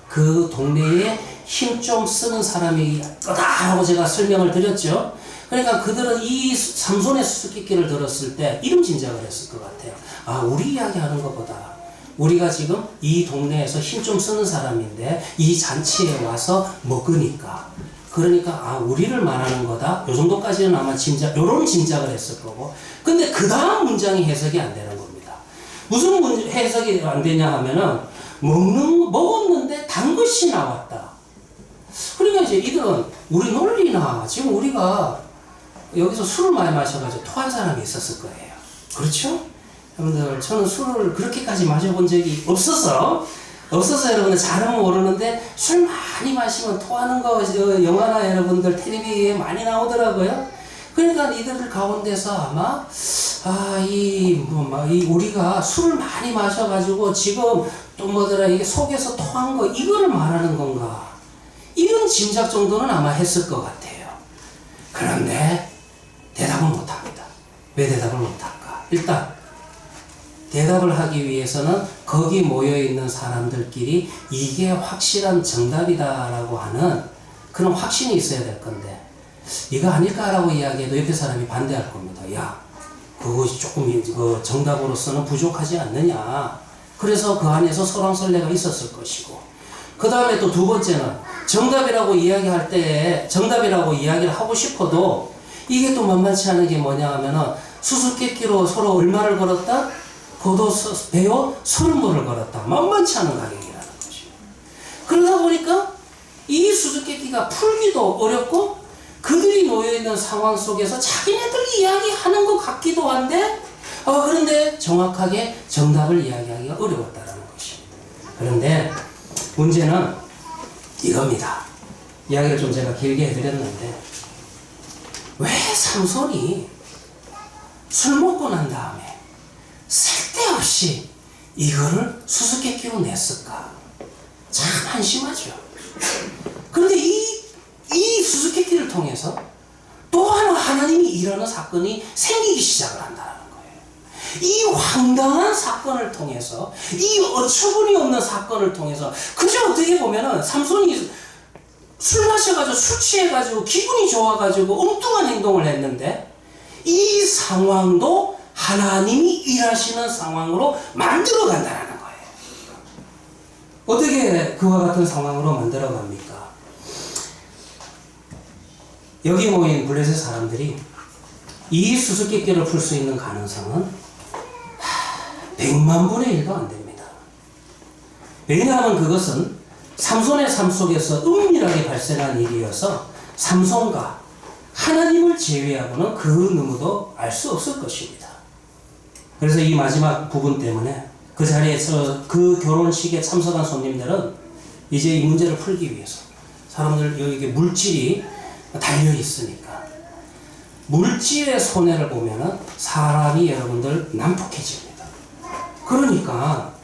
그 동네에 힘 좀 쓰는 사람이 거다라고 제가 설명을 드렸죠. 그러니까 그들은 이 삼손의 수수께끼를 들었을 때 이런 짐작을 했을 것 같아요. 아, 우리 이야기하는 것보다 우리가 지금 이 동네에서 힘 좀 쓰는 사람인데 이 잔치에 와서 먹으니까 그러니까 우리를 말하는 거다. 요 정도까지는 아마 요런 짐작을 했을 거고. 근데 그 다음 문장이 해석이 안 되는 겁니다. 무슨 해석이 안 되냐 하면은 먹었는데 단 것이 나왔다. 그러니까 이제 이들은 우리 논리나 지금 우리가 여기서 술을 많이 마셔가지고 토한 사람이 있었을 거예요. 그렇죠? 여러분들, 저는 술을 그렇게까지 마셔본 적이 없어서 여러분들 잘은 모르는데 술 많이 마시면 토하는 거 영화나 여러분들 텔레비에 많이 나오더라고요. 그러니까 이들 가운데서 아마 우리가 술을 많이 마셔가지고 지금 또 뭐더라 이게 속에서 토한 거 이거를 말하는 건가 이런 짐작 정도는 아마 했을 것 같아요. 그런데 대답을 못합니다. 왜 대답을 못할까? 일단 대답을 하기 위해서는 거기 모여있는 사람들끼리 이게 확실한 정답이다라고 하는 그런 확신이 있어야 될 건데 이거 아닐까라고 이야기해도 옆에 사람이 반대할 겁니다. 야, 그것이 조금 정답으로서는 부족하지 않느냐. 그래서 그 안에서 설왕설래가 있었을 것이고 그 다음에 또 두 번째는 정답이라고 이야기할 때 정답이라고 이야기를 하고 싶어도 이게 또 만만치 않은 게 뭐냐 하면은 수수께끼로 서로 얼마를 걸었다? 배워 30불을 걸었다. 만만치 않은 가격이라는 것이에요. 그러다 보니까 이 수수께끼가 풀기도 어렵고 그들이 놓여있는 상황 속에서 자기네들 이야기하는 것 같기도 한데 그런데 정확하게 정답을 이야기하기가 어려웠다라는 것입니다. 그런데 문제는 이겁니다. 이야기를 좀 제가 길게 해드렸는데 왜 삼손이 술 먹고 난 다음에 쓸데없이 이거를 수수께끼로 냈을까? 참 한심하죠. 그런데 이 수수께끼를 통해서 또 하나님이 일하는 사건이 생기기 시작을 한다는 거예요. 이 황당한 사건을 통해서 이 어처구니 없는 사건을 통해서 그저 어떻게 보면은 삼손이 술 마셔가지고 술 취해가지고 기분이 좋아가지고 엉뚱한 행동을 했는데 이 상황도 하나님이 일하시는 상황으로 만들어 간다는 거예요. 어떻게 그와 같은 상황으로 만들어 갑니까? 여기 모인 블레셋 사람들이 이 수수께끼를 풀 수 있는 가능성은 100만 분의 1도 안 됩니다. 왜냐하면 그것은 삼손의 삶 속에서 은밀하게 발생한 일이어서 삼손과 하나님을 제외하고는 그 누구도 알 수 없을 것입니다. 그래서 이 마지막 부분 때문에 그 자리에서 그 결혼식에 참석한 손님들은 이제 이 문제를 풀기 위해서 사람들 여기 물질이 달려 있으니까 물질의 손해를 보면은 사람이 여러분들 난폭해집니다. 그러니까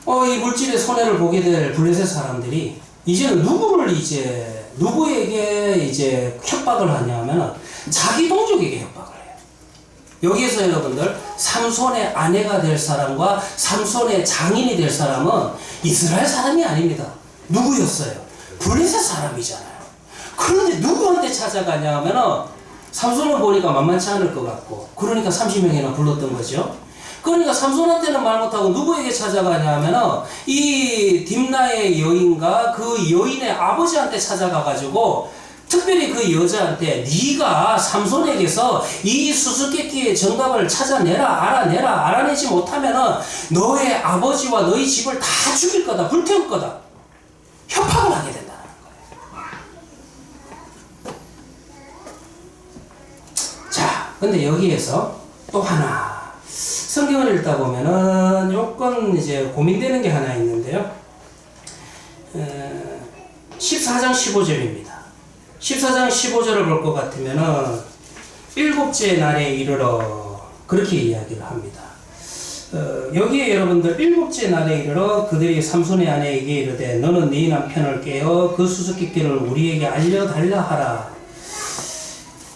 이 물질의 손해를 보게 될 블레셋 사람들이 이제는 누구에게 이제 협박을 하냐면은 자기 동족에게 협박을 해요. 여기에서 여러분들 삼손의 아내가 될 사람과 삼손의 장인이 될 사람은 이스라엘 사람이 아닙니다. 누구였어요? 블레셋 사람이잖아요. 그런데 누구한테 찾아가냐 하면은 삼손을 보니까 만만치 않을 것 같고 그러니까 30명이나 불렀던 거죠. 그러니까 삼손한테는 말 못하고 누구에게 찾아가냐 하면은 이 딥나의 여인과 그 여인의 아버지한테 찾아가가지고 특별히 그 여자한테 네가 삼손에게서 이 수수께끼의 정답을 찾아내라, 알아내지 못하면은 너의 아버지와 너희 집을 다 죽일 거다, 불태울 거다, 협박을 하게 된다는 거예요. 자, 근데 여기에서 또 하나 성경을 읽다 보면은 조금 이제 고민되는 게 하나 있는데요. 14장 15절입니다. 14장 15절을 볼 것 같으면은 일곱째 날에 이르러 그렇게 이야기를 합니다. 여기에 여러분들 일곱째 날에 이르러 그들이 삼손의 아내에게 이르되 너는 네 남편을 깨어 그 수수께끼를 우리에게 알려달라 하라.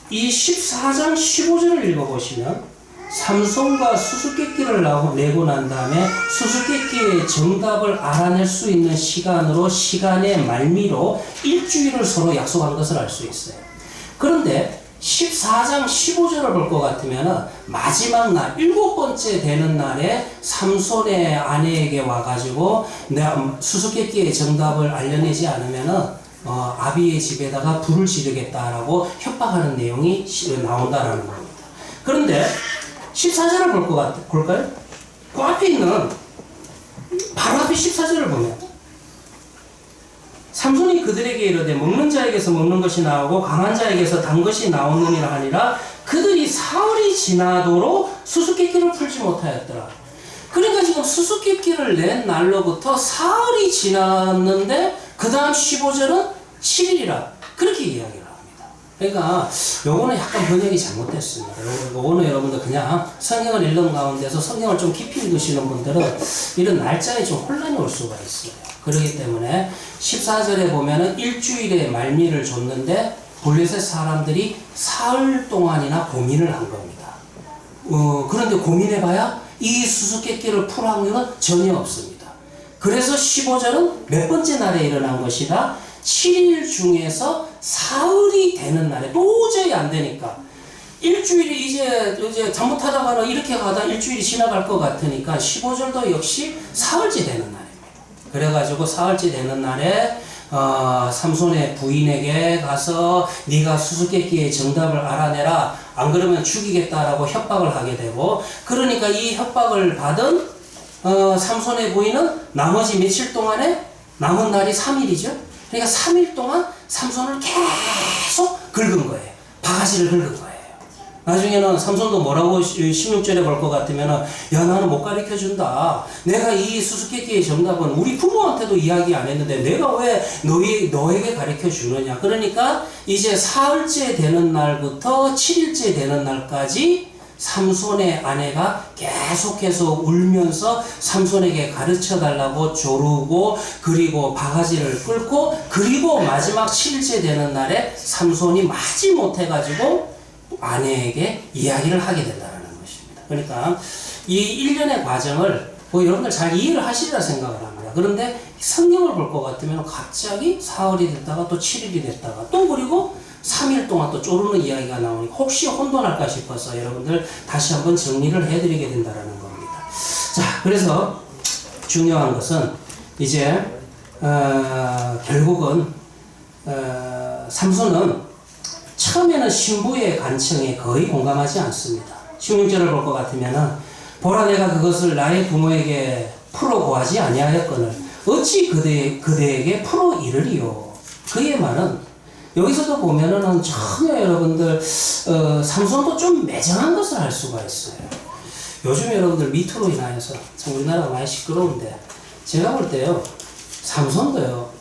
이 14장 15절을 읽어보시면 삼손과 수수께끼를 내고 난 다음에 수수께끼의 정답을 알아낼 수 있는 시간의 말미로 일주일을 서로 약속한 것을 알 수 있어요. 그런데 14장 15절을 볼 것 같으면 마지막 날, 7번째 되는 날에 삼손의 아내에게 와가지고 내가 수수께끼의 정답을 알려내지 않으면 아비의 집에다가 불을 지르겠다라고 협박하는 내용이 나온다라는 겁니다. 그런데 14절을 볼까요? 그 앞에 있는 바로 앞에 14절을 보면 삼손이 그들에게 이르되 먹는 자에게서 먹는 것이 나오고 강한 자에게서 단 것이 나오느니라 하니라. 그들이 사흘이 지나도록 수수께끼를 풀지 못하였더라. 그러니까 지금 수수께끼를 낸 날로부터 사흘이 지났는데 그 다음 15절은 7일이라 그렇게 이야기를 합니다. 그러니까 요거는 약간 번역이 잘못됐습니다. 요거는 여러분들 그냥 성경을 읽는 가운데서 성경을 좀 깊이 읽으시는 분들은 이런 날짜에 좀 혼란이 올 수가 있어요. 그렇기 때문에 14절에 보면은 일주일의 말미를 줬는데 블레셋 사람들이 사흘 동안이나 고민을 한 겁니다. 그런데 고민해봐야 이 수수께끼를 풀 확률은 전혀 없습니다. 그래서 15절은 몇 번째 날에 일어난 것이다. 7일 중에서 사흘이 되는 날에 도저히 안 되니까 일주일이 이제 잘못하다가는 이렇게 가다 일주일이 지나갈 것 같으니까 15절도 역시 사흘째 되는 날입니다. 그래가지고 사흘째 되는 날에 삼손의 부인에게 가서 네가 수수께끼의 정답을 알아내라, 안 그러면 죽이겠다라고 협박을 하게 되고, 그러니까 이 협박을 받은 삼손의 부인은 나머지 며칠 동안에 남은 날이 3일이죠. 그러니까 3일 동안 삼손을 계속 긁은 거예요. 바가지를 긁은 거예요. 나중에는 삼손도 뭐라고 16절에 볼 것 같으면 야 나는 못 가르쳐준다. 내가 이 수수께끼의 정답은 우리 부모한테도 이야기 안 했는데 내가 왜 너에게 가르쳐주느냐. 그러니까 이제 사흘째 되는 날부터 7일째 되는 날까지 삼손의 아내가 계속해서 울면서 삼손에게 가르쳐달라고 조르고 그리고 바가지를 끌고 그리고 마지막 7일째 되는 날에 삼손이 마지못해가지고 아내에게 이야기를 하게 된다는 것입니다. 그러니까 이 일련의 과정을 여러분들 잘 이해를 하시리라 생각을 합니다. 그런데 성경을 볼 것 같으면 갑자기 사흘이 됐다가 또 7일이 됐다가 또 그리고 3일 동안 또 쪼르는 이야기가 나오니까 혹시 혼돈할까 싶어서 여러분들 다시 한번 정리를 해드리게 된다는 겁니다. 자, 그래서 중요한 것은 이제 결국은 삼손은 처음에는 신부의 간청에 거의 공감하지 않습니다. 16절을 볼 것 같으면은 보라 내가 그것을 나의 부모에게 풀어 고하지 아니하였거늘 어찌 그대에게 풀어 이르리요. 그의 말은 여기서도 보면은 전혀 여러분들 삼손도 좀 매정한 것을 알 수가 있어요. 요즘 여러분들 미투로 인하여서 참 우리나라가 많이 시끄러운데 제가 볼 때요 삼손도요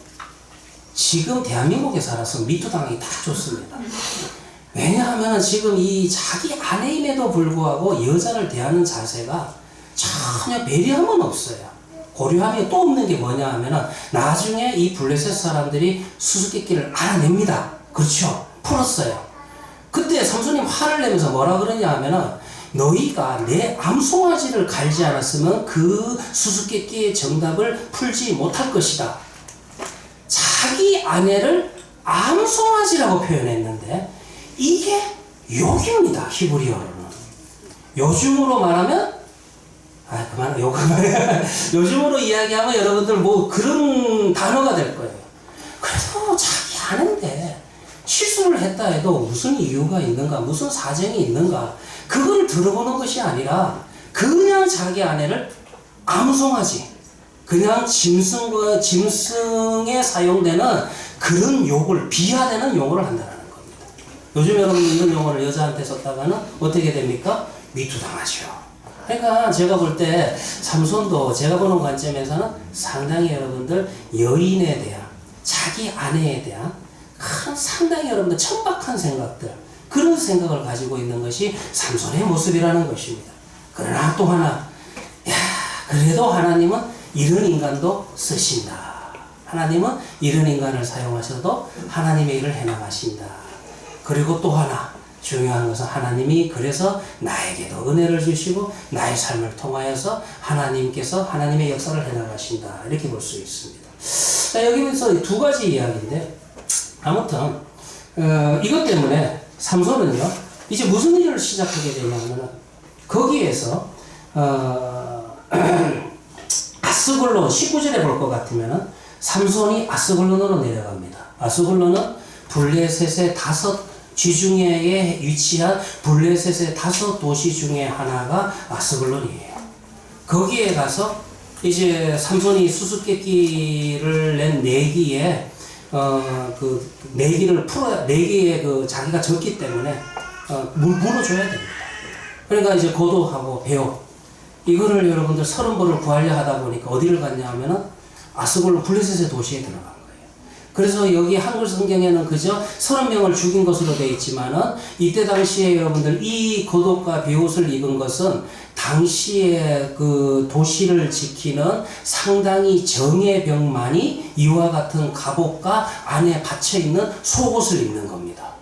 지금 대한민국에 살아서 미투 당하기 다 좋습니다. 왜냐하면 지금 이 자기 아내임에도 불구하고 여자를 대하는 자세가 전혀 배려함은 없어요. 고려함이 또 없는 게 뭐냐 하면은 나중에 이 블레셋 사람들이 수수께끼를 알아냅니다. 그렇죠? 풀었어요. 그때 삼손이 화를 내면서 뭐라 그러냐 하면은 너희가 내 암송아지를 갈지 않았으면 그 수수께끼의 정답을 풀지 못할 것이다. 자기 아내를 암송아지라고 표현했는데 이게 욕입니다. 히브리어로는. 요즘으로 말하면 요즘으로 이야기하면 여러분들 뭐 그런 단어가 될 거예요. 그래도 자기 아는데 실수를 했다 해도 무슨 이유가 있는가, 무슨 사정이 있는가, 그걸 들어보는 것이 아니라 그냥 자기 아내를 암송하지, 그냥 짐승에 사용되는 그런 욕을, 비하되는 용어를 한다는 겁니다. 요즘 여러분 이런 용어를 여자한테 썼다가는 어떻게 됩니까? 미투당하죠. 그러니까 제가 볼 때 삼손도 제가 보는 관점에서는 상당히 여러분들 여인에 대한, 자기 아내에 대한 상당히 여러분들 천박한 생각들, 그런 생각을 가지고 있는 것이 삼손의 모습이라는 것입니다. 그러나 또 하나, 그래도 하나님은 이런 인간도 쓰신다. 하나님은 이런 인간을 사용하셔도 하나님의 일을 해나가신다. 그리고 또 하나 중요한 것은 하나님이 그래서 나에게도 은혜를 주시고 나의 삶을 통하여서 하나님께서 하나님의 역사를 해나가신다. 이렇게 볼 수 있습니다. 자, 여기서 두 가지 이야기인데, 아무튼 이것 때문에 삼손은요 이제 무슨 일을 시작하게 되냐면, 거기에서 아스글론 19절에 볼 것 같으면 삼손이 아스글론으로 내려갑니다. 아스글론은 블레셋의 5 지중해에 위치한 블레셋의 5 도시 중에 하나가 아스글론이에요. 거기에 가서 이제 삼손이 수수께끼를 낸 내기에 그 내기를 풀어야, 내기에 그 자기가 졌기 때문에 물어줘야 됩니다. 그러니까 이제 고도하고 배우 이거를 여러분들 30벌을 구하려 하다 보니까 어디를 갔냐 하면은 아스글론 블레셋의 도시에 들어간 거예요. 그래서 여기 한글 성경에는 그저 30명을 죽인 것으로 되어 있지만은 이때 당시에 여러분들 이 겉옷과 베옷을 입은 것은 당시에 그 도시를 지키는 상당히 정예 병만이 이와 같은 갑옷과 안에 받쳐있는 속옷을 입는 겁니다.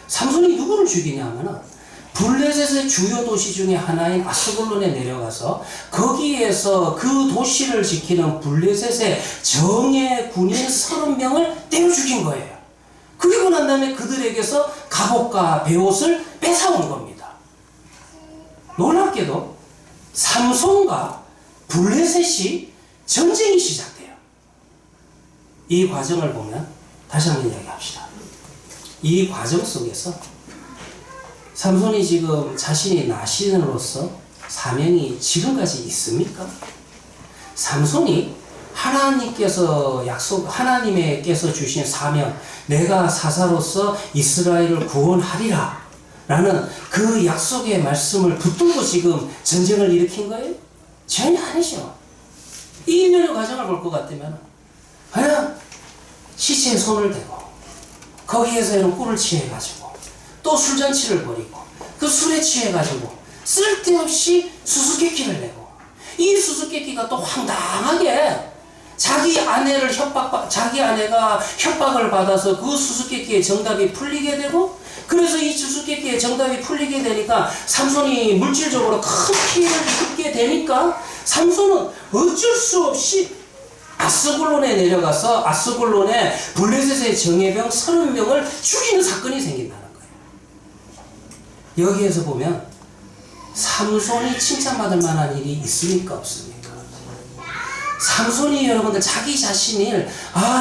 삼손이 누구를 죽이냐 하면은 블레셋의 주요 도시 중에 하나인 아스글론에 내려가서 거기에서 그 도시를 지키는 블레셋의 정예 군인 30명을 때려 죽인 거예요. 그리고 난 다음에 그들에게서 갑옷과 베옷을 뺏어온 겁니다. 놀랍게도 삼손과 블레셋이 전쟁이 시작돼요. 이 과정을 보면 다시 한번 이야기합시다. 이 과정 속에서 삼손이 지금 자신이 나신으로서 사명이 지금까지 있습니까? 삼손이 하나님께서 주신 사명, 내가 사사로서 이스라엘을 구원하리라 라는 그 약속의 말씀을 붙들고 지금 전쟁을 일으킨 거예요? 전혀 아니죠. 이 일련의 과정을 볼 것 같으면 그냥 시체에 손을 대고 거기에서 이런 꿀을 취해가지고 또 술잔치를 벌이고 그 술에 취해가지고 쓸데없이 수수께끼를 내고, 이 수수께끼가 또 황당하게 자기 아내가 협박을 받아서 그 수수께끼의 정답이 풀리게 되고, 그래서 이 수수께끼의 정답이 풀리게 되니까 삼손이 물질적으로 큰 피해를 입게 되니까 삼손은 어쩔 수 없이 아스글론에 내려가서 아스글론에 블레셋의 정예병 30명을 죽이는 사건이 생긴다는 거예요. 여기에서 보면 삼손이 칭찬받을 만한 일이 있습니까? 없습니까? 삼손이 여러분들 자기 자신을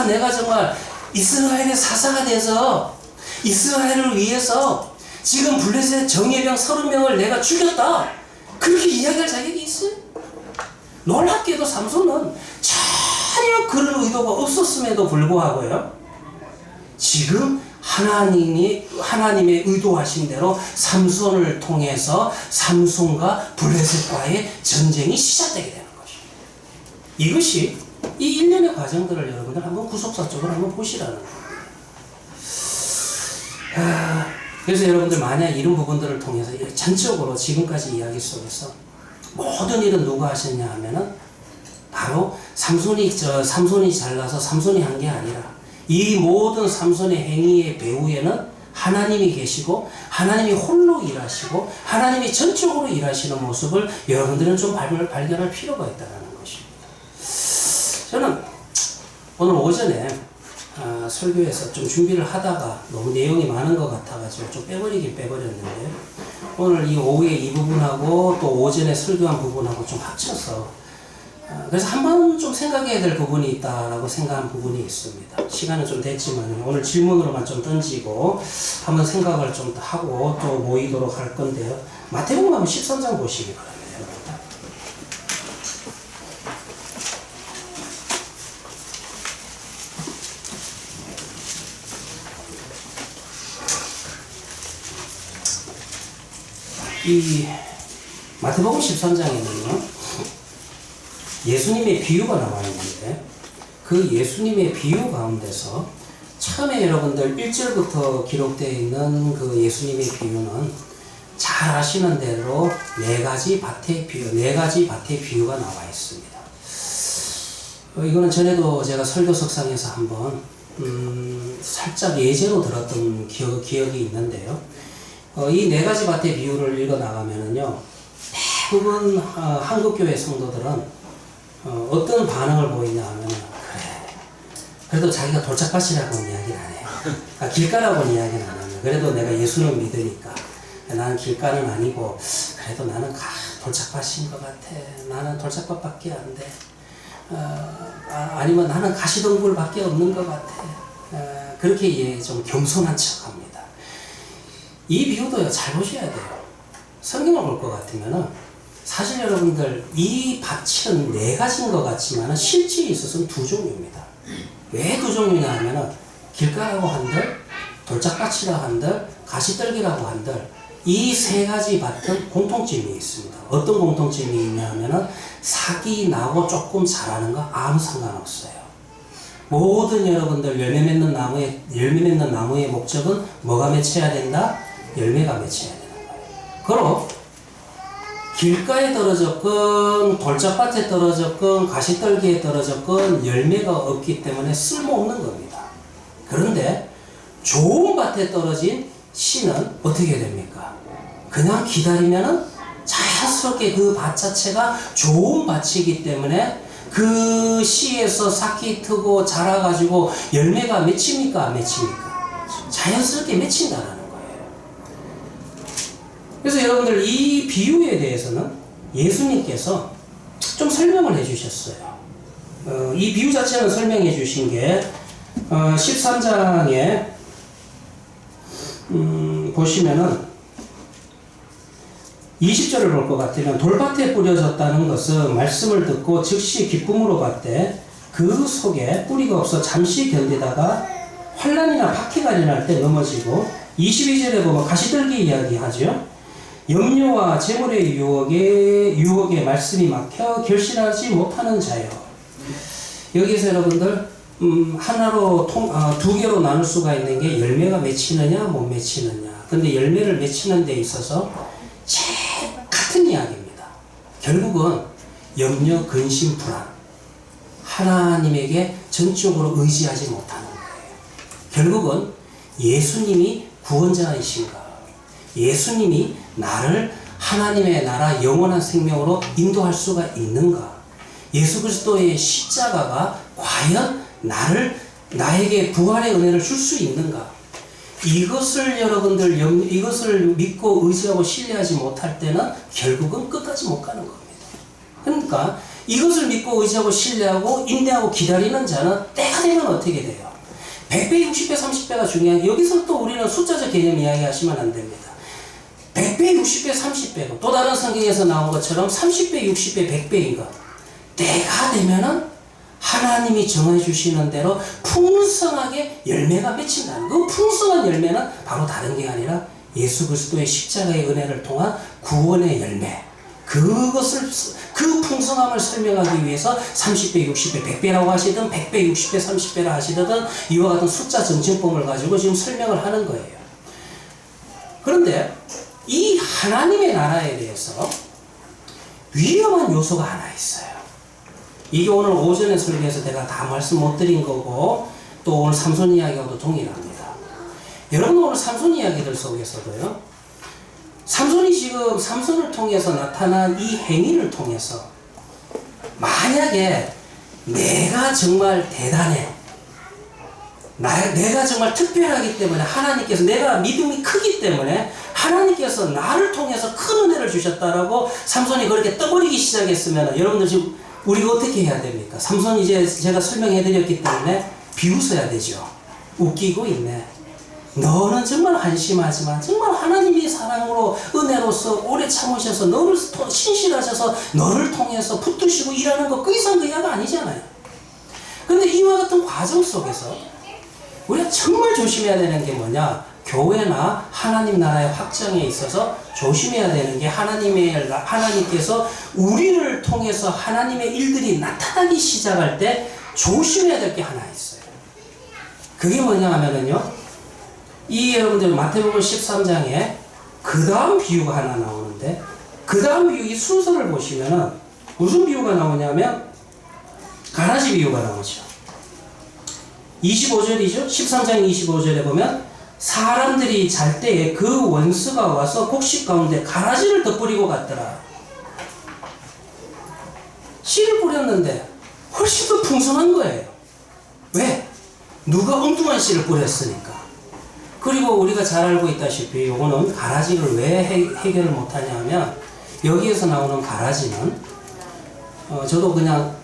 내가 정말 이스라엘의 사사가 돼서 이스라엘을 위해서 지금 블레셋 정예병 30명을 내가 죽였다, 그렇게 이야기할 자격이 있어요? 놀랍게도 삼손은 전혀 그런 의도가 없었음에도 불구하고요, 지금 하나님의 의도하신 대로 삼손을 통해서 삼손과 블레셋과의 전쟁이 시작되게 되는 것입니다. 이것이 이 일련의 과정들을 여러분들 한번 구속사적으로 한번 보시라는 거예요. 그래서 여러분들 만약 이런 부분들을 통해서 전적으로 지금까지 이야기 속에서 모든 일은 누가 하셨냐 하면은 바로 삼손이 잘나서 삼손이 한 게 아니라 이 모든 삼손의 행위의 배후에는 하나님이 계시고 하나님이 홀로 일하시고 하나님이 전적으로 일하시는 모습을 여러분들은 좀 발견할 필요가 있다는 것입니다. 저는 오늘 오전에 설교에서 좀 준비를 하다가 너무 내용이 많은 것 같아가지고 좀 빼버리긴 빼버렸는데요. 오늘 이 오후에 이 부분하고 또 오전에 설교한 부분하고 좀 합쳐서 그래서 한번 좀 생각해야 될 부분이 있다라고 생각한 부분이 있습니다. 시간은 좀 됐지만 오늘 질문으로만 좀 던지고 한번 생각을 좀 더 하고 또 모이도록 할 건데요. 마태복음 한번 13장 보시기 바랍니다. 이 마태복음 13장에는요 예수님의 비유가 나와 있는데 그 예수님의 비유 가운데서 처음에 여러분들 1절부터 기록되어 있는 그 예수님의 비유는 잘 아시는 대로 네 가지 밭의 비유가 나와 있습니다. 이거는 전에도 제가 설교석상에서 한번 살짝 예제로 들었던 기억이 있는데요. 이 네 가지 밭의 비유를 읽어 나가면은요, 대부분 한국교회 성도들은 어떤 반응을 보이냐 하면 그래도 자기가 돌짝밭이라고는 이야기를 안 해요. 길가라고는 이야기는 안 합니다. 그래도 내가 예수는 믿으니까 나는 길가는 아니고 그래도 나는 돌짝밭인 것 같아. 나는 돌짝밭밖에 안 돼. 아니면 나는 가시덤불밖에 없는 것 같아. 그렇게 좀 겸손한 척합니다. 이 비유도요, 잘 보셔야 돼요. 성경을 볼 것 같으면은 사실 여러분들 이 밭은 네 가지인 것 같지만 실질에 있어서는 두 종류입니다. 왜 두 종류냐 하면은 길가라고 한들, 돌짝밭이라고 한들, 가시떨기라고 한들 이 세 가지 밭은 공통점이 있습니다. 어떤 공통점이 있냐 하면은 싹이 나고 조금 자라는 거 아무 상관없어요. 모든 여러분들 열매 맺는 나무의 목적은 뭐가 맺혀야 된다? 열매가 맺혀야 되는 거예요. 그럼 길가에 떨어졌건 돌짝밭에 떨어졌건 가시떨기에 떨어졌건 열매가 없기 때문에 쓸모없는 겁니다. 그런데 좋은 밭에 떨어진 씨는 어떻게 됩니까? 그냥 기다리면은 자연스럽게 그 밭 자체가 좋은 밭이기 때문에 그 씨에서 싹이 트고 자라가지고 열매가 맺힙니까? 안 맺힙니까? 자연스럽게 맺힌다는 거예요. 그래서 여러분들 이 비유에 대해서는 예수님께서 좀 설명을 해주셨어요. 이 비유 자체는 설명해 주신 게 13장에 보시면은 20절을 볼 것 같으면 돌밭에 뿌려졌다는 것은 말씀을 듣고 즉시 기쁨으로 받되 그 속에 뿌리가 없어 잠시 견디다가 환난이나 박해가 일어날 때 넘어지고 22절에 보면 가시떨기 이야기하죠. 염려와 재물의 유혹에 말씀이 막혀 결실하지 못하는 자요. 여기서 여러분들 하나로 두 개로 나눌 수가 있는 게 열매가 맺히느냐 못 맺히느냐. 근데 열매를 맺히는 데 있어서 제일 같은 이야기입니다. 결국은 염려, 근심, 불안. 하나님에게 전적으로 의지하지 못하는 거예요. 결국은 예수님이 구원자이신가? 예수님이 나를 하나님의 나라 영원한 생명으로 인도할 수가 있는가? 예수 그리스도의 십자가가 과연 나에게 부활의 은혜를 줄 수 있는가? 이것을 여러분들 이것을 믿고 의지하고 신뢰하지 못할 때는 결국은 끝까지 못 가는 겁니다. 그러니까 이것을 믿고 의지하고 신뢰하고 인내하고 기다리는 자는 때가 되면 어떻게 돼요? 100배, 60배, 30배가 중요한 여기서 또 우리는 숫자적 개념 이야기하시면 안 됩니다. 100배, 60배, 30배고 또 다른 성경에서 나온 것처럼 30배, 60배, 100배인 것. 때가 되면은 하나님이 정해 주시는 대로 풍성하게 열매가 맺힌다는 그 풍성한 열매는 바로 다른 게 아니라 예수 그리스도의 십자가의 은혜를 통한 구원의 열매. 그 풍성함을 설명하기 위해서 30배, 60배, 100배라고 하시든 100배, 60배, 30배라 하시든 이와 같은 숫자 정신법을 가지고 지금 설명을 하는 거예요. 그런데 이 하나님의 나라에 대해서 위험한 요소가 하나 있어요. 이게 오늘 오전에 설교에서 내가 다 말씀 못 드린 거고 또 오늘 삼손 이야기하고도 동일합니다. 여러분 오늘 삼손 이야기들 속에서도요. 삼손을 통해서 나타난 이 행위를 통해서 만약에 내가 정말 대단해. 내가 정말 특별하기 때문에 하나님께서 내가 믿음이 크기 때문에 하나님께서 나를 통해서 큰 은혜를 주셨다라고 삼손이 그렇게 떠버리기 시작했으면 여러분들 지금 우리가 어떻게 해야 됩니까? 삼손 이제 제가 설명해 드렸기 때문에 비웃어야 되죠. 웃기고 있네. 너는 정말 한심하지만 정말 하나님이 사랑으로 은혜로서 오래 참으셔서 너를 신실하셔서 너를 통해서 붙드시고 일하는 거 그 이상 그 이하가 아니잖아요. 근데 이와 같은 과정 속에서 우리가 정말 조심해야 되는 게 뭐냐? 교회나 하나님 나라의 확장에 있어서 조심해야 되는 게 하나님께서 우리를 통해서 하나님의 일들이 나타나기 시작할 때 조심해야 될 게 하나 있어요. 그게 뭐냐 하면은요, 이 여러분들 마태복음 13장에 그 다음 비유가 하나 나오는데, 그 다음 비유 이 순서를 보시면은 무슨 비유가 나오냐면 가라지 비유가 나오죠. 25절이죠. 13장 25절에 보면 사람들이 잘 때에 그 원수가 와서 곡식 가운데 가라지를 덧뿌리고 갔더라. 씨를 뿌렸는데 훨씬 더 풍성한 거예요. 왜? 누가 엉뚱한 씨를 뿌렸으니까. 그리고 우리가 잘 알고 있다시피 요거는 가라지를 왜 해결을 못하냐 하면, 여기에서 나오는 가라지는 저도 그냥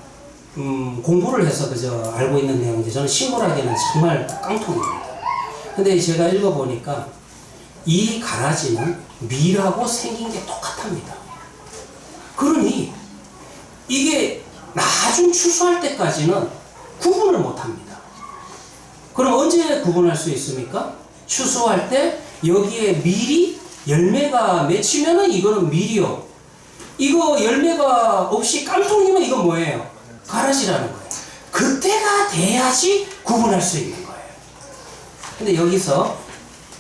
공부를 해서 그저 알고 있는 내용인데, 저는 식물학에는 정말 깡통입니다. 근데 제가 읽어보니까 이 가라지는 밀하고 생긴 게 똑같답니다. 그러니 이게 나중 추수할 때까지는 구분을 못합니다. 그럼 언제 구분할 수 있습니까? 추수할 때 여기에 밀이 열매가 맺히면은 이거는 밀이요. 이거 열매가 없이 깡통이면 이건 뭐예요? 가라지라는 거예요. 그때가 돼야지 구분할 수 있는 거예요. 근데 여기서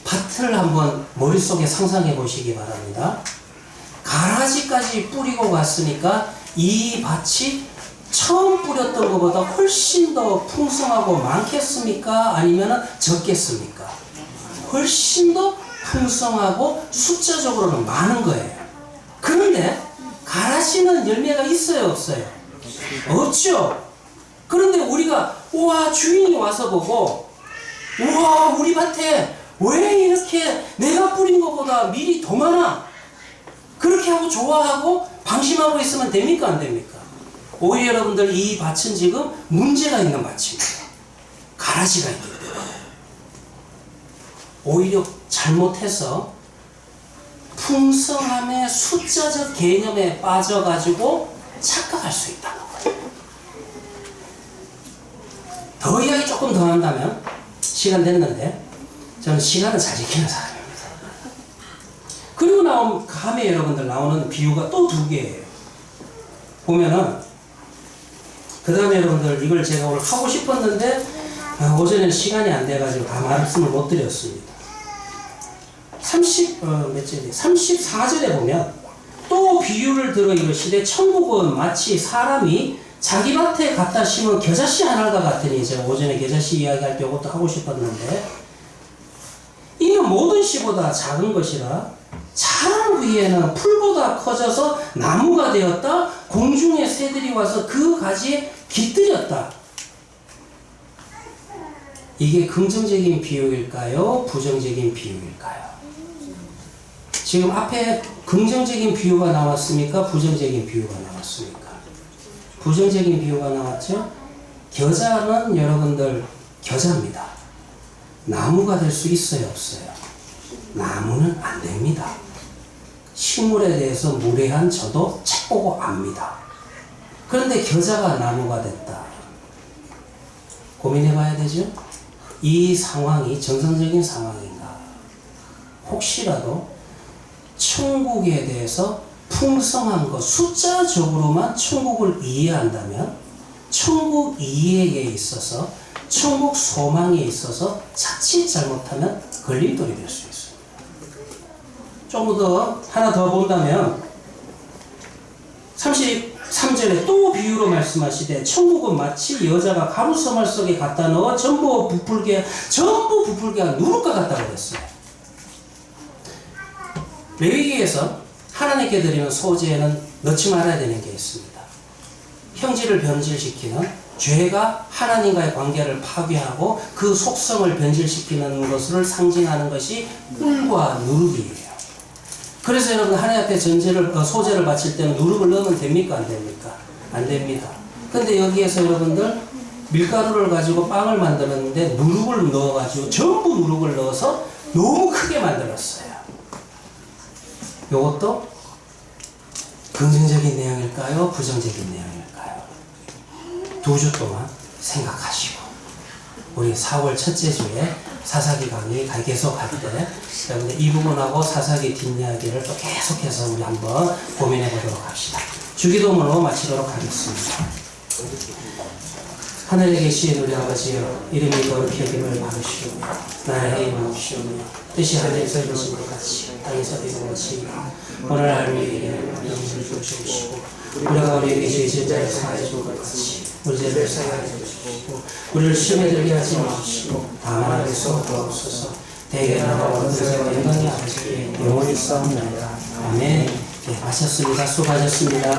밭을 한번 머릿속에 상상해 보시기 바랍니다. 가라지까지 뿌리고 갔으니까 이 밭이 처음 뿌렸던 것보다 훨씬 더 풍성하고 많겠습니까? 아니면 적겠습니까? 훨씬 더 풍성하고 숫자적으로는 많은 거예요. 그런데 가라지는 열매가 있어요, 없어요? 없죠. 그런데 우리가 우와, 주인이 와서 보고 우와, 우리 밭에 왜 이렇게 내가 뿌린 것보다 밀이 더 많아? 그렇게 하고 좋아하고 방심하고 있으면 됩니까, 안 됩니까? 오히려 여러분들 이 밭은 지금 문제가 있는 밭입니다. 가라지가 있기 때문에. 오히려 잘못해서 풍성함의 숫자적 개념에 빠져가지고 착각할 수 있다는 거예요. 더 이야기 조금 더 한다면, 시간 됐는데 저는 시간을 잘 지키는 사람입니다. 그리고 나온 다음에 여러분들 나오는 비유가 또 두 개예요. 보면은 그 다음에 여러분들 이걸 제가 오늘 하고 싶었는데 오전에는 시간이 안 돼가지고 다 말씀을 못 드렸습니다. 34절에 보면 또 비유를 들어 이르시되 천국은 마치 사람이 자기 밭에 갖다 심은 겨자씨 하나가 같으니, 제가 오전에 겨자씨 이야기할 때 이것도 하고 싶었는데, 이는 모든 씨보다 작은 것이라 자란 후에는 풀보다 커져서 나무가 되었다. 공중의 새들이 와서 그 가지에 깃들였다. 이게 긍정적인 비유일까요? 부정적인 비유일까요? 지금 앞에 긍정적인 비유가 나왔습니까? 부정적인 비유가 나왔습니까? 부정적인 비유가 나왔죠? 겨자는 여러분들 겨자입니다. 나무가 될 수 있어요, 없어요? 나무는 안 됩니다. 식물에 대해서 무례한 저도 책 보고 압니다. 그런데 겨자가 나무가 됐다. 고민해 봐야 되죠? 이 상황이 정상적인 상황인가? 혹시라도 천국에 대해서 풍성한 것, 숫자적으로만 천국을 이해한다면 천국 이해에 있어서, 천국 소망에 있어서 자칫 잘못하면 걸림돌이 될 수 있습니다. 좀 더 하나 더 본다면 33절에 또 비유로 말씀하시되 천국은 마치 여자가 가루서말 속에 갖다 넣어 전부 부풀게 한 누룩과 같다고 그랬어요. 레위기에서 하나님께 드리는 소재에는 넣지 말아야 되는 게 있습니다. 형질을 변질시키는, 죄가 하나님과의 관계를 파괴하고 그 속성을 변질시키는 것을 상징하는 것이 꿀과 누룩이에요. 그래서 여러분 하나님 앞에 소재를 바칠 때는 누룩을 넣으면 됩니까, 안 됩니까? 안 됩니다. 근데 여기에서 여러분들 밀가루를 가지고 빵을 만들었는데 누룩을 넣어가지고 전부 누룩을 넣어서 너무 크게 만들었어요. 요것도 긍정적인 내용일까요? 부정적인 내용일까요? 2주 동안 생각하시고 우리 4월 첫째 주에 사사기 강의 계속 할 때 여러분들 이 부분하고 사사기 뒷이야기를 또 계속해서 우리 한번 고민해 보도록 합시다. 주기도문으로 마치도록 하겠습니다. 하늘에 계신 우리 아버지여, 이름이 거룩히 여김을 받으시오며 나라의 임하옵시오며 뜻이 하늘에서 이루어진 것 같이 땅에서 이루어지이다. 오늘 하루 우리에게 영생을 주시고 우리가 우리에게 죄진 자를 사하여 줄 것 같이 우리 죄를 사하여 주시고 우리를 시험에 들게 하지 마시고 다만 악에서 구하옵소서. 대개 나라와 권세와 영광이 아버지께 영원히 있사옵나이다. 아멘. 네, 마쳤습니다. 수고하셨습니다.